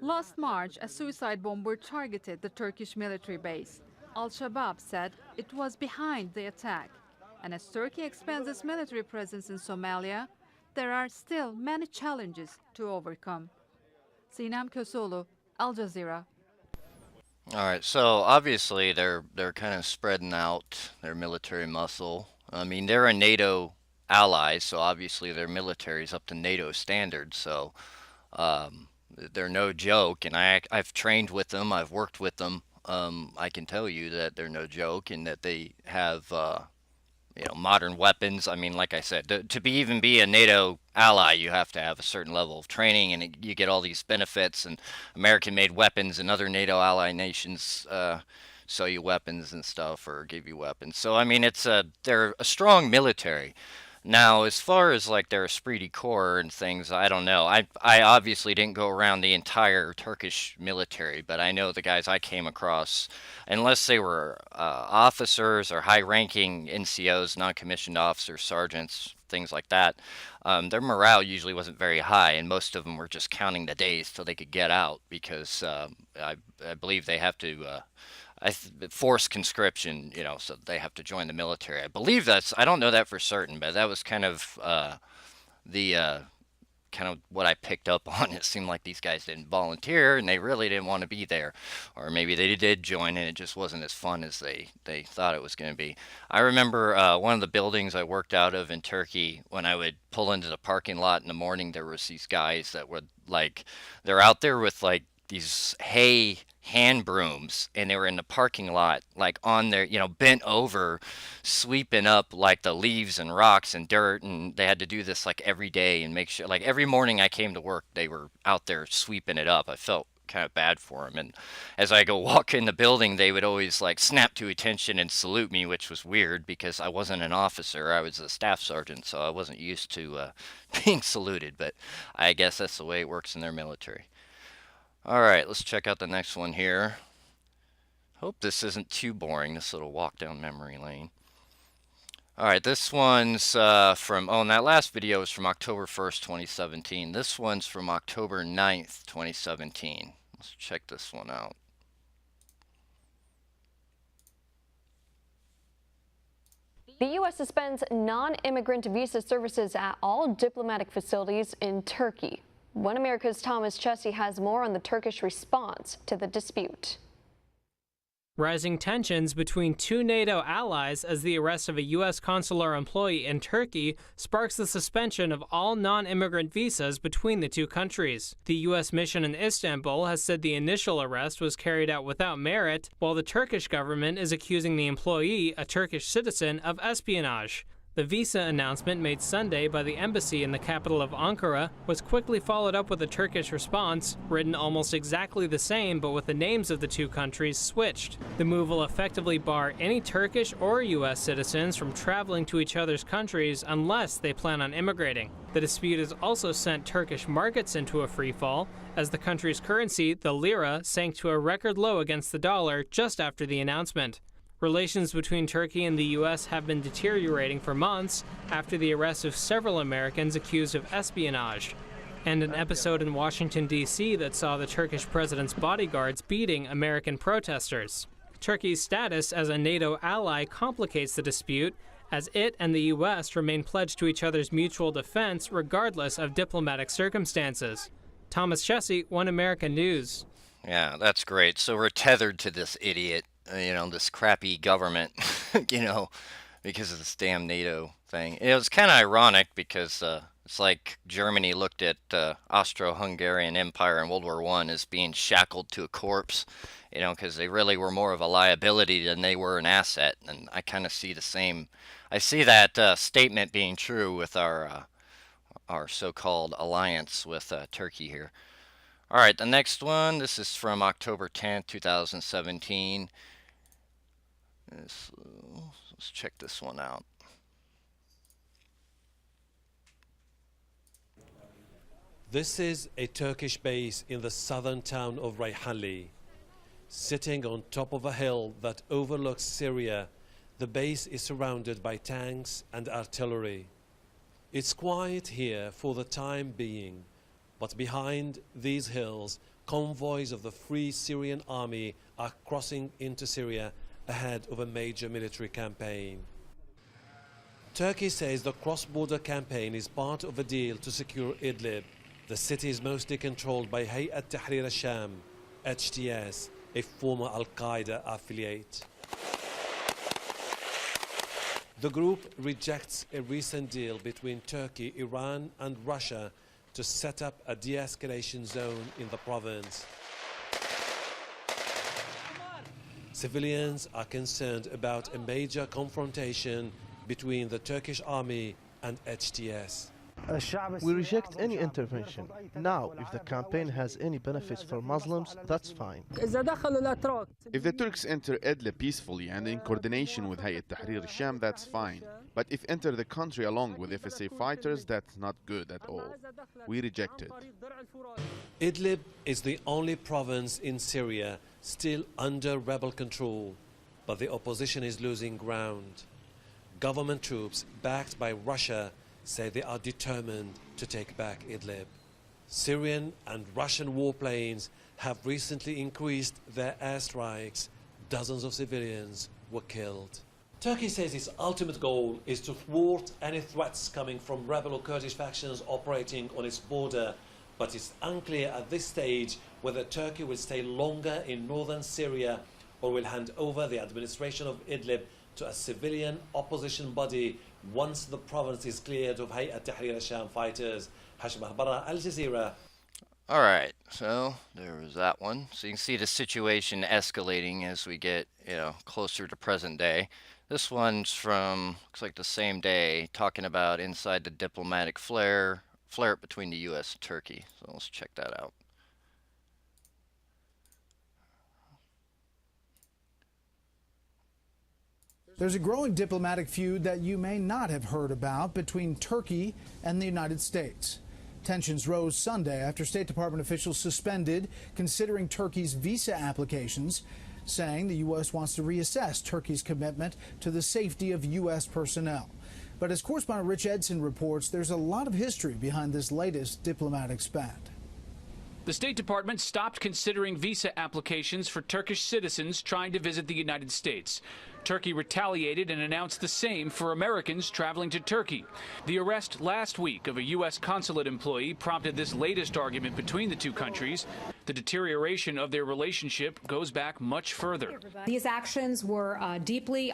Last March, a suicide bomber targeted the Turkish military base. Al-Shabaab said it was behind the attack. And as Turkey expands its military presence in Somalia, there are still many challenges to overcome. Sinem Kösoğlu, Al Jazeera. All right, so obviously they're kind of spreading out their military muscle. I mean, they're a NATO ally, so obviously their military is up to NATO standards. So they're no joke, and I've trained with them, I've worked with them. I can tell you that they're no joke, and that they have you know, modern weapons. I mean, like I said, to even be a NATO ally, you have to have a certain level of training, and you get all these benefits. And American-made weapons, and other NATO ally nations sell you weapons and stuff, or give you weapons. So I mean, they're a strong military. Now, as far as like their esprit de corps and things, I don't know. I obviously didn't go around the entire Turkish military, but I know the guys I came across, unless they were officers or high-ranking NCOs, non-commissioned officers, sergeants, things like that, their morale usually wasn't very high, and most of them were just counting the days till they could get out, because I believe they have to forced conscription, you know, so they have to join the military. I believe I don't know that for certain, but that was kind of the kind of what I picked up on. It seemed like these guys didn't volunteer and they really didn't want to be there. Or maybe they did join and it just wasn't as fun as they thought it was going to be. I remember one of the buildings I worked out of in Turkey, when I would pull into the parking lot in the morning, there was these guys that would they're out there with these hay hand brooms, and they were in the parking lot on their, bent over, sweeping up the leaves and rocks and dirt, and they had to do this every day and make sure every morning I came to work they were out there sweeping it up. I felt kind of bad for them, and as I go walk in the building they would always snap to attention and salute me, which was weird because I wasn't an officer, I was a staff sergeant, so I wasn't used to being saluted, but I guess that's the way it works in their military. All right, let's check out the next one here. Hope this isn't too boring, this little walk down memory lane. All right, this one's and that last video was from October 1st, 2017. This one's from October 9th, 2017. Let's check this one out. The U.S. suspends non-immigrant visa services at all diplomatic facilities in Turkey. One America's Thomas Chessie has more on the Turkish response to the dispute. Rising tensions between two NATO allies as the arrest of a U.S. consular employee in Turkey sparks the suspension of all non-immigrant visas between the two countries. The U.S. mission in Istanbul has said the initial arrest was carried out without merit, while the Turkish government is accusing the employee, a Turkish citizen, of espionage. The visa announcement made Sunday by the embassy in the capital of Ankara was quickly followed up with a Turkish response, written almost exactly the same but with the names of the two countries switched. The move will effectively bar any Turkish or U.S. citizens from traveling to each other's countries unless they plan on immigrating. The dispute has also sent Turkish markets into a freefall, as the country's currency, the lira, sank to a record low against the dollar just after the announcement. Relations between Turkey and the U.S. have been deteriorating for months after the arrest of several Americans accused of espionage, and an episode in Washington, D.C. that saw the Turkish president's bodyguards beating American protesters. Turkey's status as a NATO ally complicates the dispute, as it and the U.S. remain pledged to each other's mutual defense regardless of diplomatic circumstances. Thomas Chessie, One America News. Yeah, that's great. So we're tethered to this idiot, this crappy government, because of this damn NATO thing. It was kind of ironic because it's like Germany looked at Austro-Hungarian Empire in World War I as being shackled to a corpse, because they really were more of a liability than they were an asset. And I kind of see the same. I see that statement being true with our so-called alliance with Turkey here. All right, the next one, this is from October 10th, 2017. Let's check this one out. This is a Turkish base in the southern town of Reyhanli. Sitting on top of a hill that overlooks Syria, the base is surrounded by tanks and artillery. It's quiet here for the time being, but behind these hills, convoys of the Free Syrian Army are crossing into Syria ahead of a major military campaign. Turkey says the cross-border campaign is part of a deal to secure Idlib. The city is mostly controlled by Hayat Tahrir al-Sham, HTS, a former Al-Qaeda affiliate. The group rejects a recent deal between Turkey, Iran and Russia to set up a de-escalation zone in the province. Civilians are concerned about a major confrontation between the Turkish army and HTS. We reject any intervention. Now, if the campaign has any benefits for Muslims, that's fine. If the Turks enter Idlib peacefully and in coordination with Hayat Tahrir al-Sham, that's fine. But if enter the country along with FSA fighters, that's not good at all. We reject it. Idlib is the only province in Syria still under rebel control, but the opposition is losing ground. Government troops backed by Russia say they are determined to take back Idlib. Syrian and Russian warplanes have recently increased their airstrikes, Dozens of civilians were killed. Turkey says its ultimate goal is to thwart any threats coming from rebel or Kurdish factions operating on its border, but it's unclear at this stage whether Turkey will stay longer in northern Syria or will hand over the administration of Idlib to a civilian opposition body once the province is cleared of Hayat Tahrir al-Sham fighters. Hashim Ahbara, Al Jazeera. All right, so there was that one. So you can see the situation escalating as we get, closer to present day. This one's from, looks like the same day, talking about inside the diplomatic flare-up between the U.S. and Turkey. So let's check that out. There's a growing diplomatic feud that you may not have heard about between Turkey and the United States. Tensions rose Sunday after State Department officials suspended considering Turkey's visa applications, saying the U.S. wants to reassess Turkey's commitment to the safety of U.S. personnel. But as correspondent Rich Edson reports, there's a lot of history behind this latest diplomatic spat. The State Department stopped considering visa applications for Turkish citizens trying to visit the United States. Turkey retaliated and announced the same for Americans traveling to Turkey. The arrest last week of a U.S. consulate employee prompted this latest argument between the two countries. The deterioration of their relationship goes back much further. These actions are deeply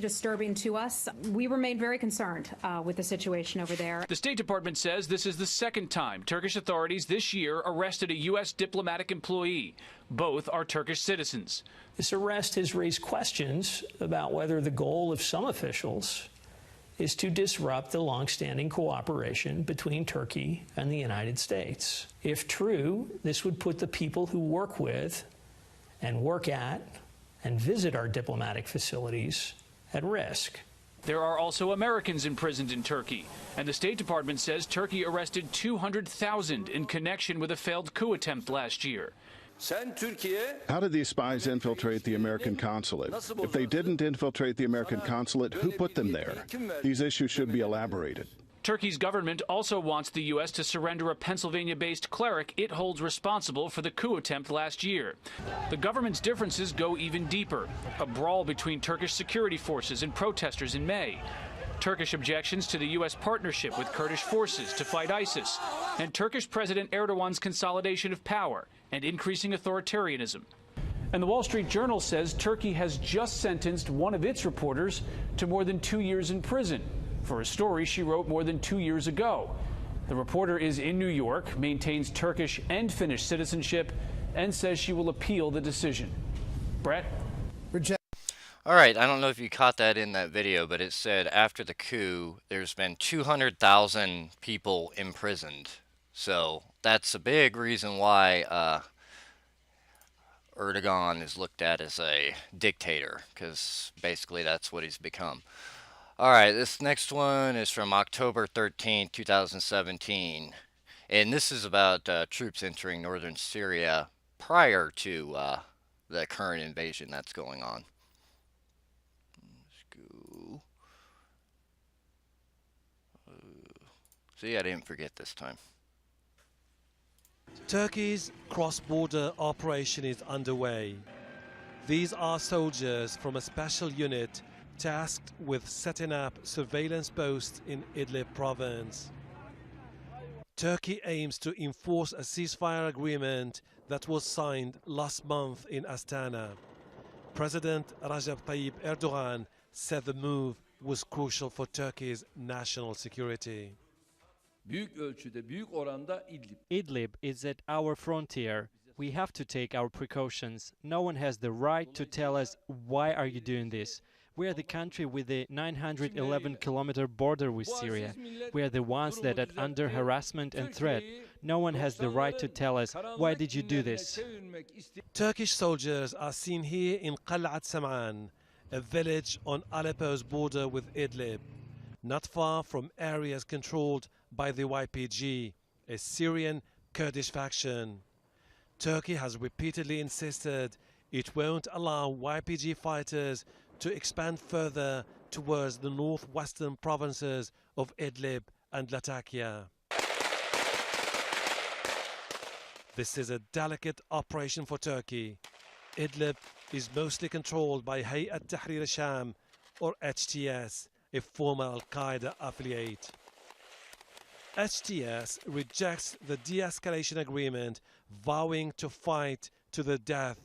disturbing to us. We remain very concerned with the situation over there. The State Department says this is the second time Turkish authorities this year arrested a U.S. diplomatic employee. Both are Turkish citizens. This arrest has raised questions about whether the goal of some officials is to disrupt the longstanding cooperation between Turkey and the United States. If true, this would put the people who work with and work at and visit our diplomatic facilities at risk. There are also Americans imprisoned in Turkey, and the State Department says Turkey arrested 200,000 in connection with a failed coup attempt last year. How did these spies infiltrate the American consulate? If they didn't infiltrate the American consulate, who put them there? These issues should be elaborated. Turkey's government also wants the U.S. to surrender a Pennsylvania-based cleric it holds responsible for the coup attempt last year. The government's differences go even deeper. A brawl between Turkish security forces and protesters in May. Turkish objections to the U.S. partnership with Kurdish forces to fight ISIS, and Turkish President Erdogan's consolidation of power and increasing authoritarianism. And the Wall Street Journal says Turkey has just sentenced one of its reporters to more than 2 years in prison for a story she wrote more than 2 years ago. The reporter is in New York, maintains Turkish and Finnish citizenship, and says she will appeal the decision. Brett? All right, I don't know if you caught that in that video, but it said after the coup, there's been 200,000 people imprisoned. So that's a big reason why Erdogan is looked at as a dictator, because basically that's what he's become. All right, this next one is from October 13, 2017. And this is about troops entering northern Syria prior to the current invasion that's going on. See, I didn't forget this time. Turkey's cross-border operation is underway. These are soldiers from a special unit tasked with setting up surveillance posts in Idlib province. Turkey aims to enforce a ceasefire agreement that was signed last month in Astana. President Recep Tayyip Erdogan said the move was crucial for Turkey's national security. Idlib is at our frontier. We have to take our precautions. No one has the right to tell us, why are you doing this? We are the country with the 911-kilometer border with Syria. We are the ones that are under harassment and threat. No one has the right to tell us, why did you do this? Turkish soldiers are seen here in Qal'at Sam'an, a village on Aleppo's border with Idlib, not far from areas controlled by the YPG, a Syrian Kurdish faction. Turkey has repeatedly insisted it won't allow YPG fighters to expand further towards the northwestern provinces of Idlib and Latakia. This is a delicate operation for Turkey. Idlib is mostly controlled by Hayat Tahrir al-Sham, or HTS, a former Al-Qaeda affiliate. HTS rejects the de-escalation agreement, vowing to fight to the death.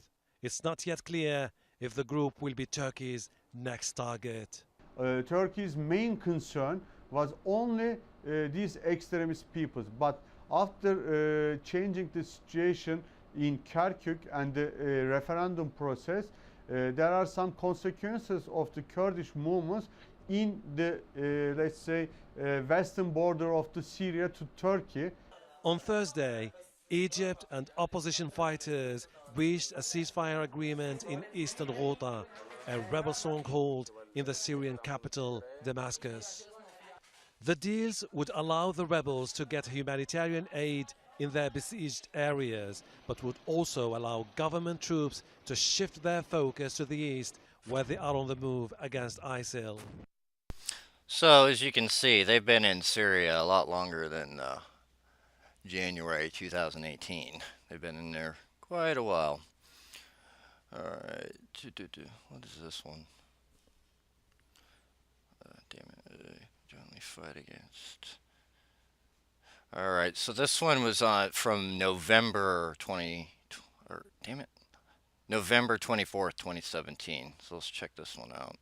It's not yet clear if the group will be Turkey's next target. Turkey's main concern was only these extremist peoples, but after changing the situation in Kirkuk and the referendum process, there are some consequences of the Kurdish movements in the, let's say, western border of the Syria to Turkey. On Thursday, Egypt and opposition fighters reached a ceasefire agreement in eastern Ghouta, a rebel stronghold in the Syrian capital, Damascus. The deals would allow the rebels to get humanitarian aid in their besieged areas, but would also allow government troops to shift their focus to the east, where they are on the move against ISIL. So, as you can see, they've been in Syria a lot longer than January 2018. They've been in there quite a while. Alright, what is this one? Damn it, jointly fight against. Alright, so this one was from November 24th, 2017. So let's check this one out.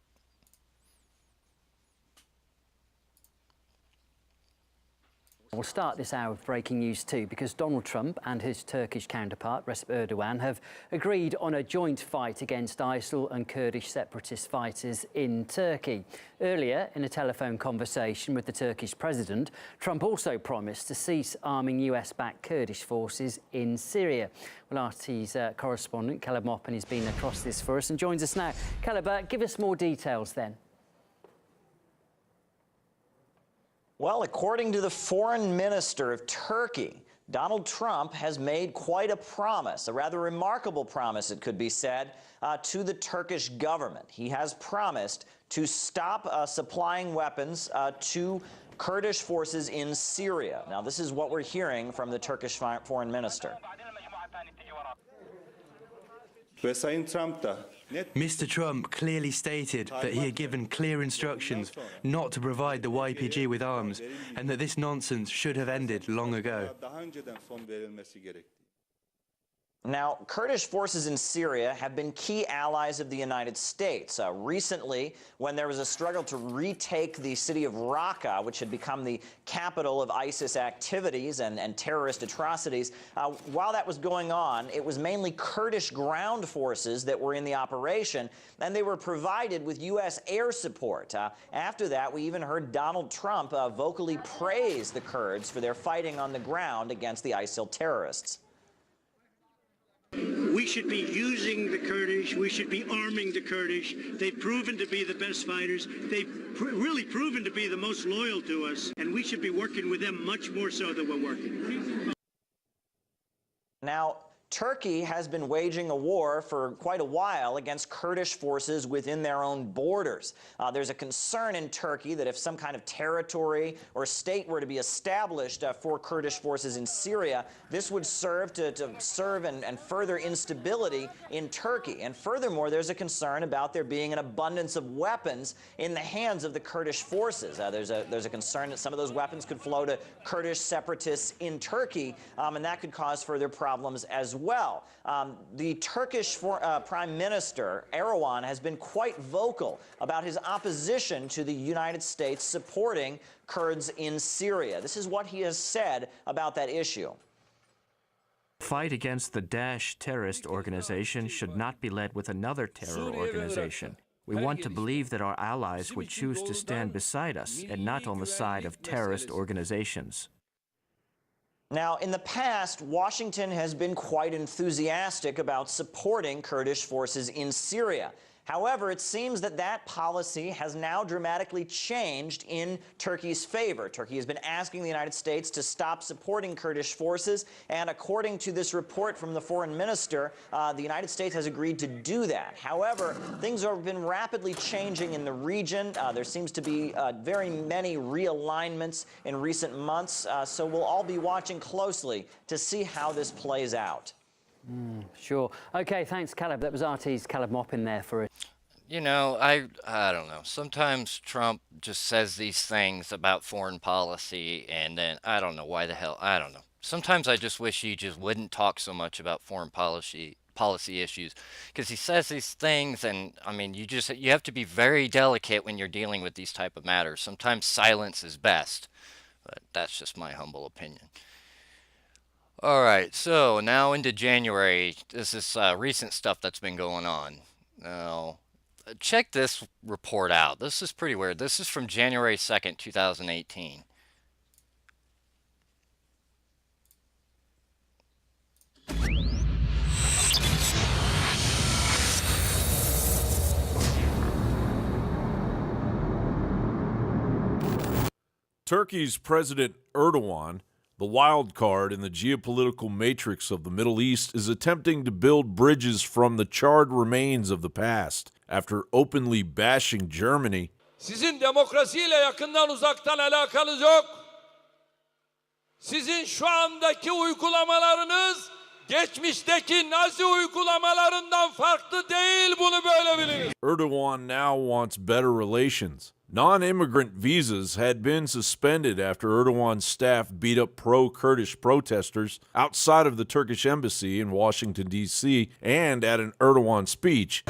We'll start this hour with breaking news too, because Donald Trump and his Turkish counterpart, Recep Erdogan, have agreed on a joint fight against ISIL and Kurdish separatist fighters in Turkey. Earlier, in a telephone conversation with the Turkish president, Trump also promised to cease arming US-backed Kurdish forces in Syria. Well, RT's correspondent, Caleb Moppin, has been across this for us and joins us now. Caleb, give us more details then. Well, according to the foreign minister of Turkey, Donald Trump has made quite a promise, a rather remarkable promise, it could be said, to the Turkish government. He has promised to stop supplying weapons to Kurdish forces in Syria. Now, this is what we're hearing from the Turkish foreign minister. Mr. Trump clearly stated that he had given clear instructions not to provide the YPG with arms and that this nonsense should have ended long ago. Now, Kurdish forces in Syria have been key allies of the United States. Recently, when there was a struggle to retake the city of Raqqa, which had become the capital of ISIS activities and terrorist atrocities, while that was going on, it was mainly Kurdish ground forces that were in the operation, and they were provided with U.S. air support. After that, we even heard Donald Trump vocally praise the Kurds for their fighting on the ground against the ISIL terrorists. We should be using the Kurdish. We should be arming the Kurdish. They've proven to be the best fighters. They've really proven to be the most loyal to us, and we should be working with them much more so than we're working. Now, Turkey has been waging a war for quite a while against Kurdish forces within their own borders. There's a concern in Turkey that if some kind of territory or state were to be established for Kurdish forces in Syria, this would serve to serve and further instability in Turkey. And furthermore, there's a concern about there being an abundance of weapons in the hands of the Kurdish forces. There's a concern that some of those weapons could flow to Kurdish separatists in Turkey, and that could cause further problems as well. The Turkish Prime Minister, Erdogan, has been quite vocal about his opposition to the United States supporting Kurds in Syria. This is what he has said about that issue. The fight against the Daesh terrorist organization should not be led with another terror organization. We want to believe that our allies would choose to stand beside us and not on the side of terrorist organizations. Now, in the past, Washington has been quite enthusiastic about supporting Kurdish forces in Syria. However, it seems that that policy has now dramatically changed in Turkey's favor. Turkey has been asking the United States to stop supporting Kurdish forces, and according to this report from the foreign minister, the United States has agreed to do that. However, things have been rapidly changing in the region. There seems to be very many realignments in recent months, so we'll all be watching closely to see how this plays out. Sure. OK, thanks, Caleb. That was RT's Caleb Moppin there for it. You know, I don't know. Sometimes Trump just says these things about foreign policy, and then I don't know why the hell. I don't know. Sometimes I just wish he just wouldn't talk so much about foreign policy issues, because he says these things, and I mean, you have to be very delicate when you're dealing with these type of matters. Sometimes silence is best, but that's just my humble opinion. All right, so now into January. This is recent stuff that's been going on. Now, check this report out. This is pretty weird. This is from January 2nd, 2018. Turkey's President Erdogan, the wild card in the geopolitical matrix of the Middle East, is attempting to build bridges from the charred remains of the past after openly bashing Germany. Sizin demokrasiyle yakından uzaktan alakanız yok. Sizin şu andaki uygulamalarınız geçmişteki Nazi uygulamalarından farklı değil, bunu böyle bilin. Erdogan now wants better relations. Non-immigrant visas had been suspended after Erdogan's staff beat up pro-Kurdish protesters outside of the Turkish embassy in Washington, D.C., and at an Erdogan speech.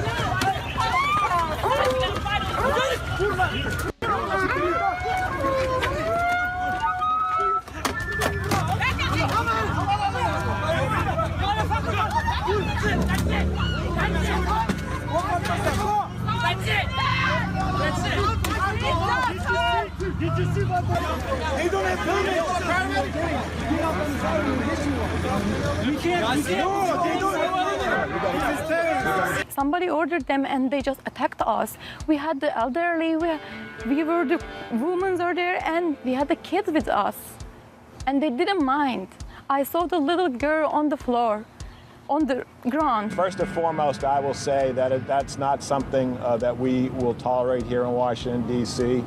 Somebody ordered them and they just attacked us. We had the elderly, we were the women are there, and we had the kids with us. And they didn't mind. I saw the little girl on the floor, on the ground. First and foremost, I will say that that's not something that we will tolerate here in Washington, D.C.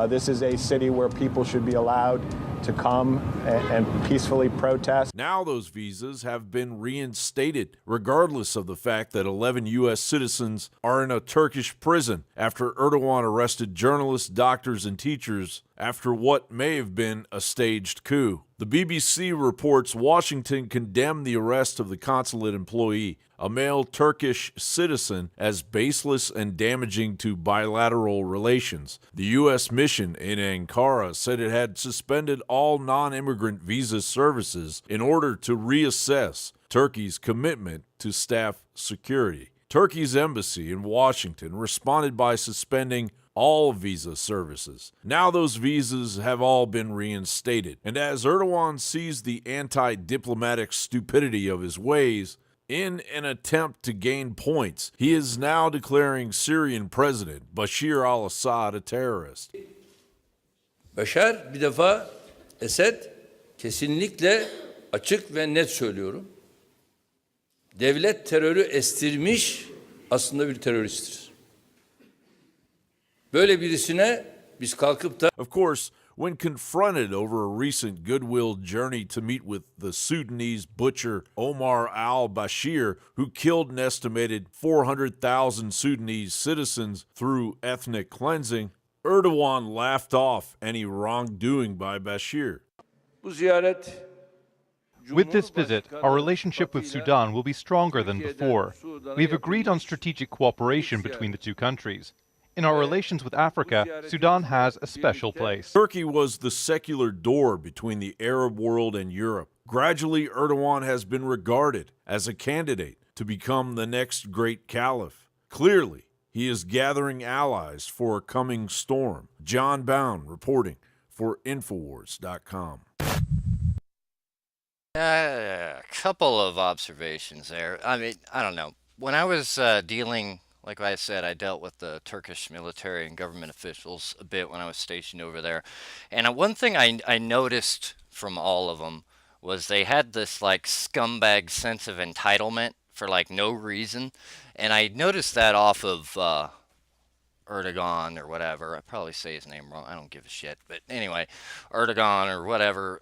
This is a city where people should be allowed to come and peacefully protest. Now those visas have been reinstated, regardless of the fact that 11 U.S. citizens are in a Turkish prison after Erdogan arrested journalists, doctors, and teachers after what may have been a staged coup. The BBC reports Washington condemned the arrest of the consulate employee, a male Turkish citizen, as baseless and damaging to bilateral relations. The U.S. mission in Ankara said it had suspended all non-immigrant visa services in order to reassess Turkey's commitment to staff security. Turkey's embassy in Washington responded by suspending all visa services. Now those visas have all been reinstated. And as Erdogan sees the anti-diplomatic stupidity of his ways, in an attempt to gain points, he is now declaring Syrian President Bashar al-Assad a terrorist. Bashar bir defa Esed kesinlikle açık ve net söylüyorum. Devlet terörü estirmiş, aslında bir teröristtir. Böyle birisine biz kalkıp da... Of course, when confronted over a recent goodwill journey to meet with the Sudanese butcher Omar al-Bashir, who killed an estimated 400,000 Sudanese citizens through ethnic cleansing, Erdogan laughed off any wrongdoing by Bashir. Bu ziyaret With this visit, our relationship with Sudan will be stronger than before. We've agreed on strategic cooperation between the two countries. In our relations with Africa, Sudan has a special place. Turkey was the secular door between the Arab world and Europe. Gradually, Erdogan has been regarded as a candidate to become the next great caliph. Clearly, he is gathering allies for a coming storm. John Bound reporting for Infowars.com. A couple of observations there. I mean, I don't know. When I was dealing, like I said, I dealt with the Turkish military and government officials a bit when I was stationed over there. And one thing I noticed from all of them was they had this like scumbag sense of entitlement for like no reason. And I noticed that off of Erdogan or whatever. I probably say his name wrong. I don't give a shit. But anyway, Erdogan or whatever.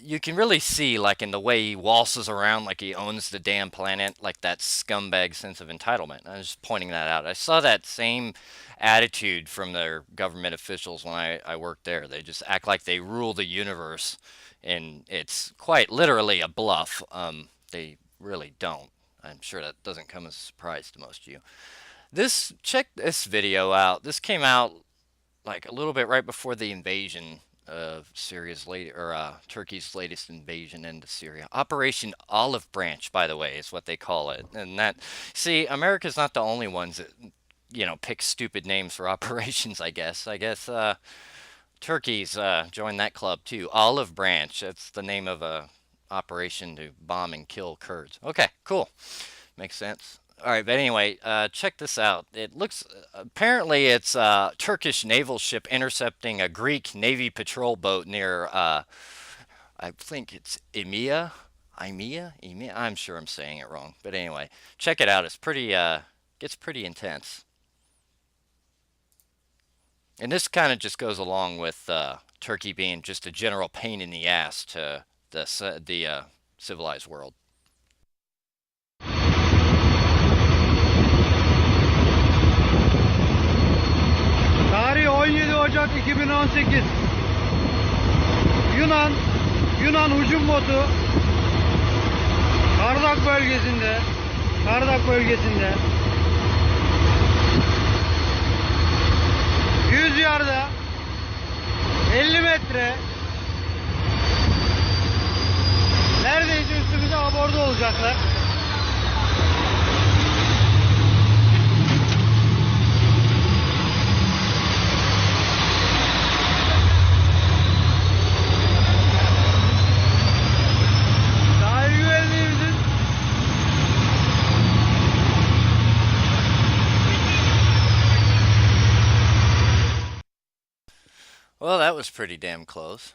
You can really see, like, in the way he waltzes around like he owns the damn planet, like that scumbag sense of entitlement. I was just pointing that out. I saw that same attitude from their government officials when I worked there. They just act like they rule the universe, and it's quite literally a bluff. They really don't. I'm sure that doesn't come as a surprise to most of you. Check this video out. This came out like a little bit right before the invasion of Turkey's latest invasion into Syria. Operation Olive Branch, by the way, is what they call it. And see, America's not the only ones that, pick stupid names for operations, I guess. Turkey's joined that club too. Olive Branch, that's the name of a operation to bomb and kill Kurds. Okay, cool. Makes sense. All right, but anyway, check this out. Apparently it's a Turkish naval ship intercepting a Greek Navy patrol boat near, I think it's Emia? I'm sure I'm saying it wrong. But anyway, check it out. It's gets pretty intense. And this kind of just goes along with Turkey being just a general pain in the ass to the civilized world. Tarih 17 Ocak 2018. Yunan hücum botu Kardak bölgesinde 100 yarda 50 metre neredeyse üstümüze aborda olacaklar. Well, that was pretty damn close.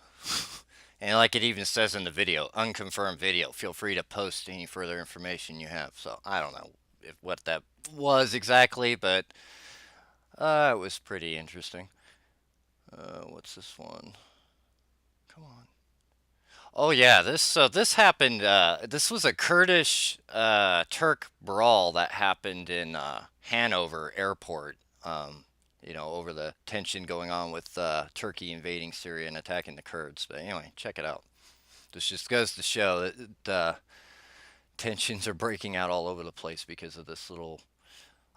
And like it even says in the video, unconfirmed video. Feel free to post any further information you have. So I don't know what that was exactly, but it was pretty interesting. What's this one? Come on. Oh yeah, this happened. This was a Kurdish Turk brawl that happened in Hanover Airport. Over the tension going on with Turkey invading Syria and attacking the Kurds. But anyway, check it out. This just goes to show that tensions are breaking out all over the place because of this little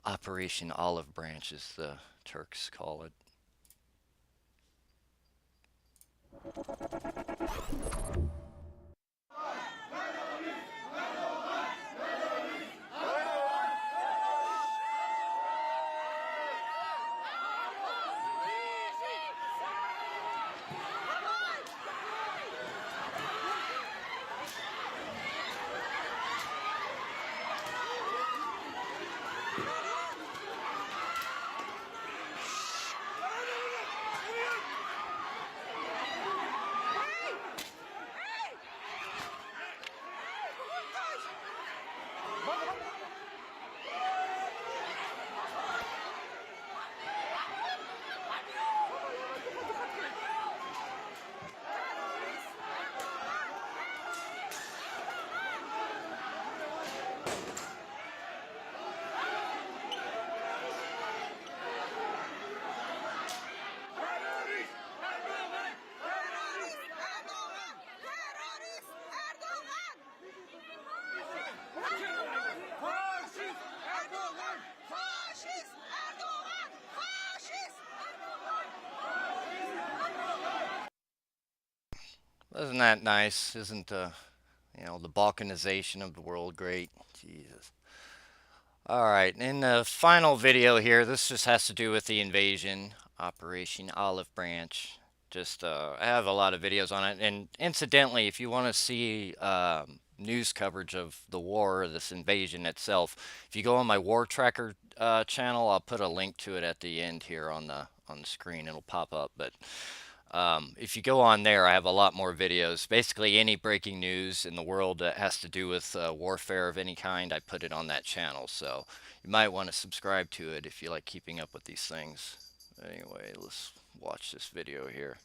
Operation Olive Branch, as the Turks call it. Isn't that nice? Isn't the balkanization of the world great? Jesus. All right, in the final video here, this just has to do with the invasion, Operation Olive Branch. I have a lot of videos on it, and incidentally, if you want to see news coverage of the war, this invasion itself, if you go on my War Tracker channel, I'll put a link to it at the end here on the screen. It'll pop up, but If you go on there, I have a lot more videos. Basically, any breaking news in the world that has to do with warfare of any kind, I put it on that channel. So you might want to subscribe to it if you like keeping up with these things. Anyway, let's watch this video here.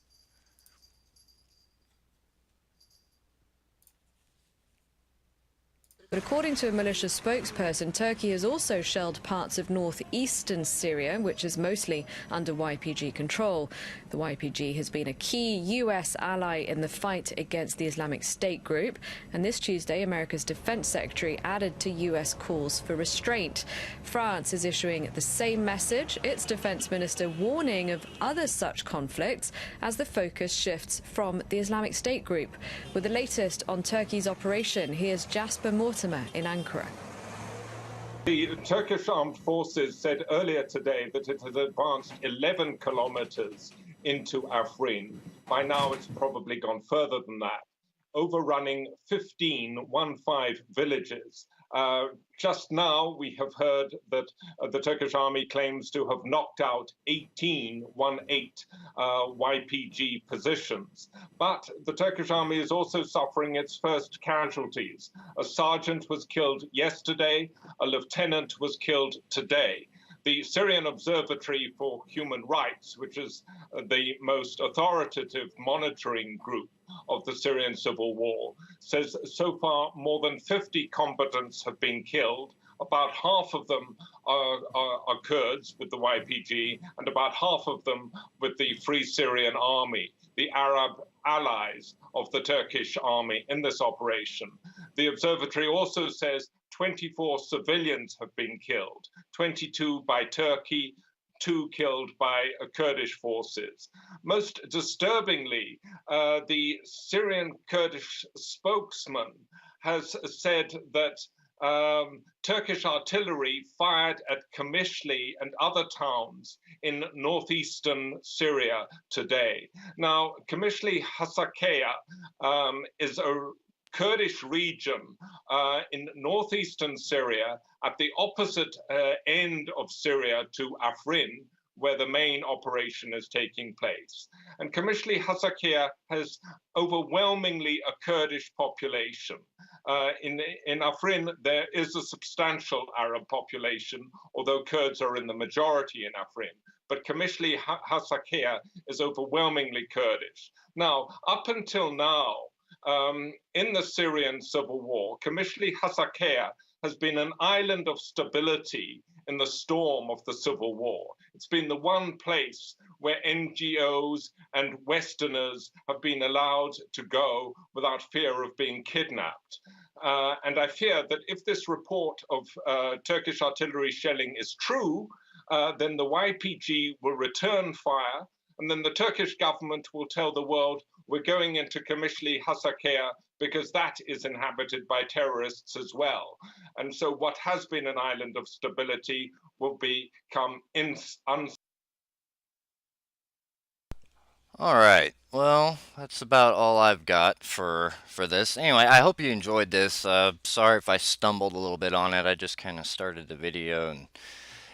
But according to a militia spokesperson, Turkey has also shelled parts of northeastern Syria, which is mostly under YPG control. The YPG has been a key U.S. ally in the fight against the Islamic State group, and this Tuesday, America's defense secretary added to U.S. calls for restraint. France is issuing the same message, its defense minister warning of other such conflicts as the focus shifts from the Islamic State group. With the latest on Turkey's operation, here's Jasper Mortimer in Ankara. The Turkish armed forces said earlier today that it had advanced 11 kilometers into Afrin. By now, it's probably gone further than that, overrunning 15 villages. Just now, we have heard that the Turkish army claims to have knocked out 18 YPG positions. But the Turkish army is also suffering its first casualties. A sergeant was killed yesterday, a lieutenant was killed today. The Syrian Observatory for Human Rights, which is the most authoritative monitoring group of the Syrian civil war, says so far more than 50 combatants have been killed. About half of them are Kurds with the YPG, and about half of them with the Free Syrian Army, the Arab allies of the Turkish army in this operation. The observatory also says 24 civilians have been killed, 22 by Turkey, 2 killed by Kurdish forces. Most disturbingly, the Syrian Kurdish spokesman has said that Turkish artillery fired at Kamishli and other towns in northeastern Syria today. Now, Kamishli Hasakea is a Kurdish region in northeastern Syria at the opposite end of Syria to Afrin, where the main operation is taking place. And Kamishli Hasakea has overwhelmingly a Kurdish population. In Afrin, there is a substantial Arab population, although Kurds are in the majority in Afrin. But Kamishli Hasakea is overwhelmingly Kurdish. Now, up until now, in the Syrian civil war, Kamishli Hasakea has been an island of stability in the storm of the civil war. It's been the one place where NGOs and Westerners have been allowed to go without fear of being kidnapped. And I fear that if this report of Turkish artillery shelling is true, then the YPG will return fire, and then the Turkish government will tell the world, we're going into Kamishli Hasakea because that is inhabited by terrorists as well. And so what has been an island of stability will become All right. Well, that's about all I've got for this. Anyway, I hope you enjoyed this. Sorry if I stumbled a little bit on it. I just kind of started the video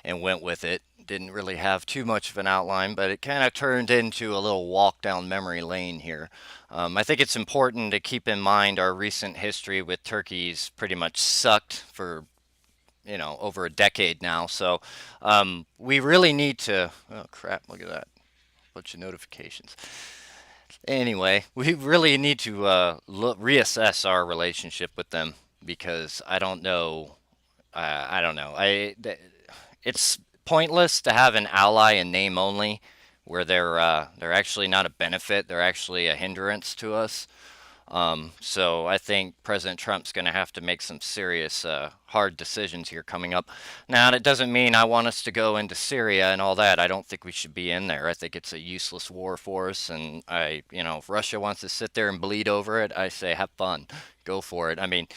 and went with it. Didn't really have too much of an outline, but it kind of turned into a little walk down memory lane here. I think it's important to keep in mind our recent history with Turkey's pretty much sucked for, you know, over a decade now. So we really need to, oh crap, look at that, bunch of notifications. Anyway, we really need to reassess our relationship with them, because I don't know, it's pointless to have an ally in name only, where they're actually not a benefit, they're actually a hindrance to us. So I think President Trump's going to have to make some serious hard decisions here coming up. Now, that doesn't mean I want us to go into Syria and all that. I don't think we should be in there. I think it's a useless war for us, and if Russia wants to sit there and bleed over it, I say have fun, go for it. I mean,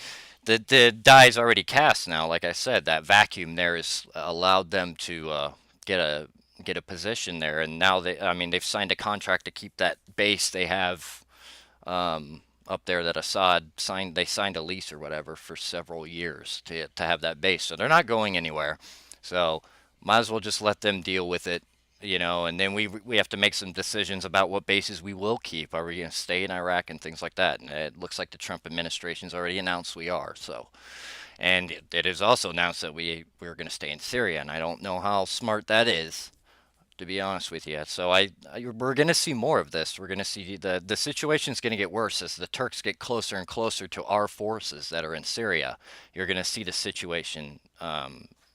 the die's already cast now. Like I said, that vacuum there has allowed them to get a position there, and now they've signed a contract to keep that base they have up there that Assad signed. They signed a lease or whatever for several years to have that base, so they're not going anywhere. So might as well just let them deal with it. you know, and then we have to make some decisions about what bases we will keep. Are we going to stay in Iraq and things like that? And it looks like the Trump administration's already announced we are. So, and it is also announced that we're going to stay in Syria, and I don't know how smart that is, to be honest with you. So we're going to see more of this. We're going to see the situation's going to get worse as the Turks get closer and closer to our forces that are in Syria. You're going to see the situation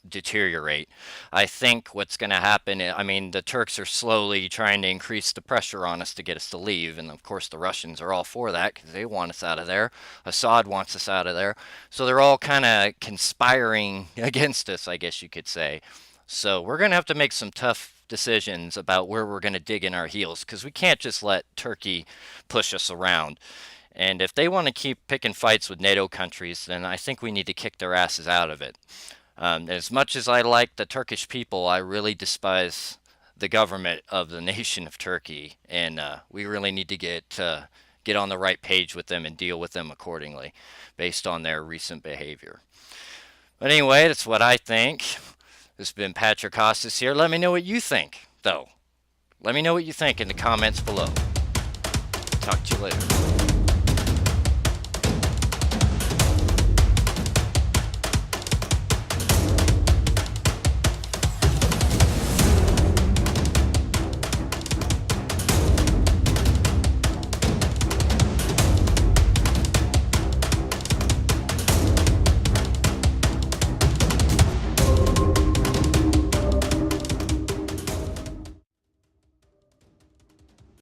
deteriorate. I think what's going to happen, I mean, the Turks are slowly trying to increase the pressure on us to get us to leave, and of course the Russians are all for that because they want us out of there. Assad wants us out of there. So they're all kind of conspiring against us, I guess you could say. So we're going to have to make some tough decisions about where we're going to dig in our heels, because we can't just let Turkey push us around. And if they want to keep picking fights with NATO countries, then I think we need to kick their asses out of it. As much as I like the Turkish people, I really despise the government of the nation of Turkey, and we really need to get on the right page with them and deal with them accordingly, based on their recent behavior. But anyway, that's what I think. This has been Patrick Hostis here. Let me know what you think, though. Let me know what you think in the comments below. Talk to you later.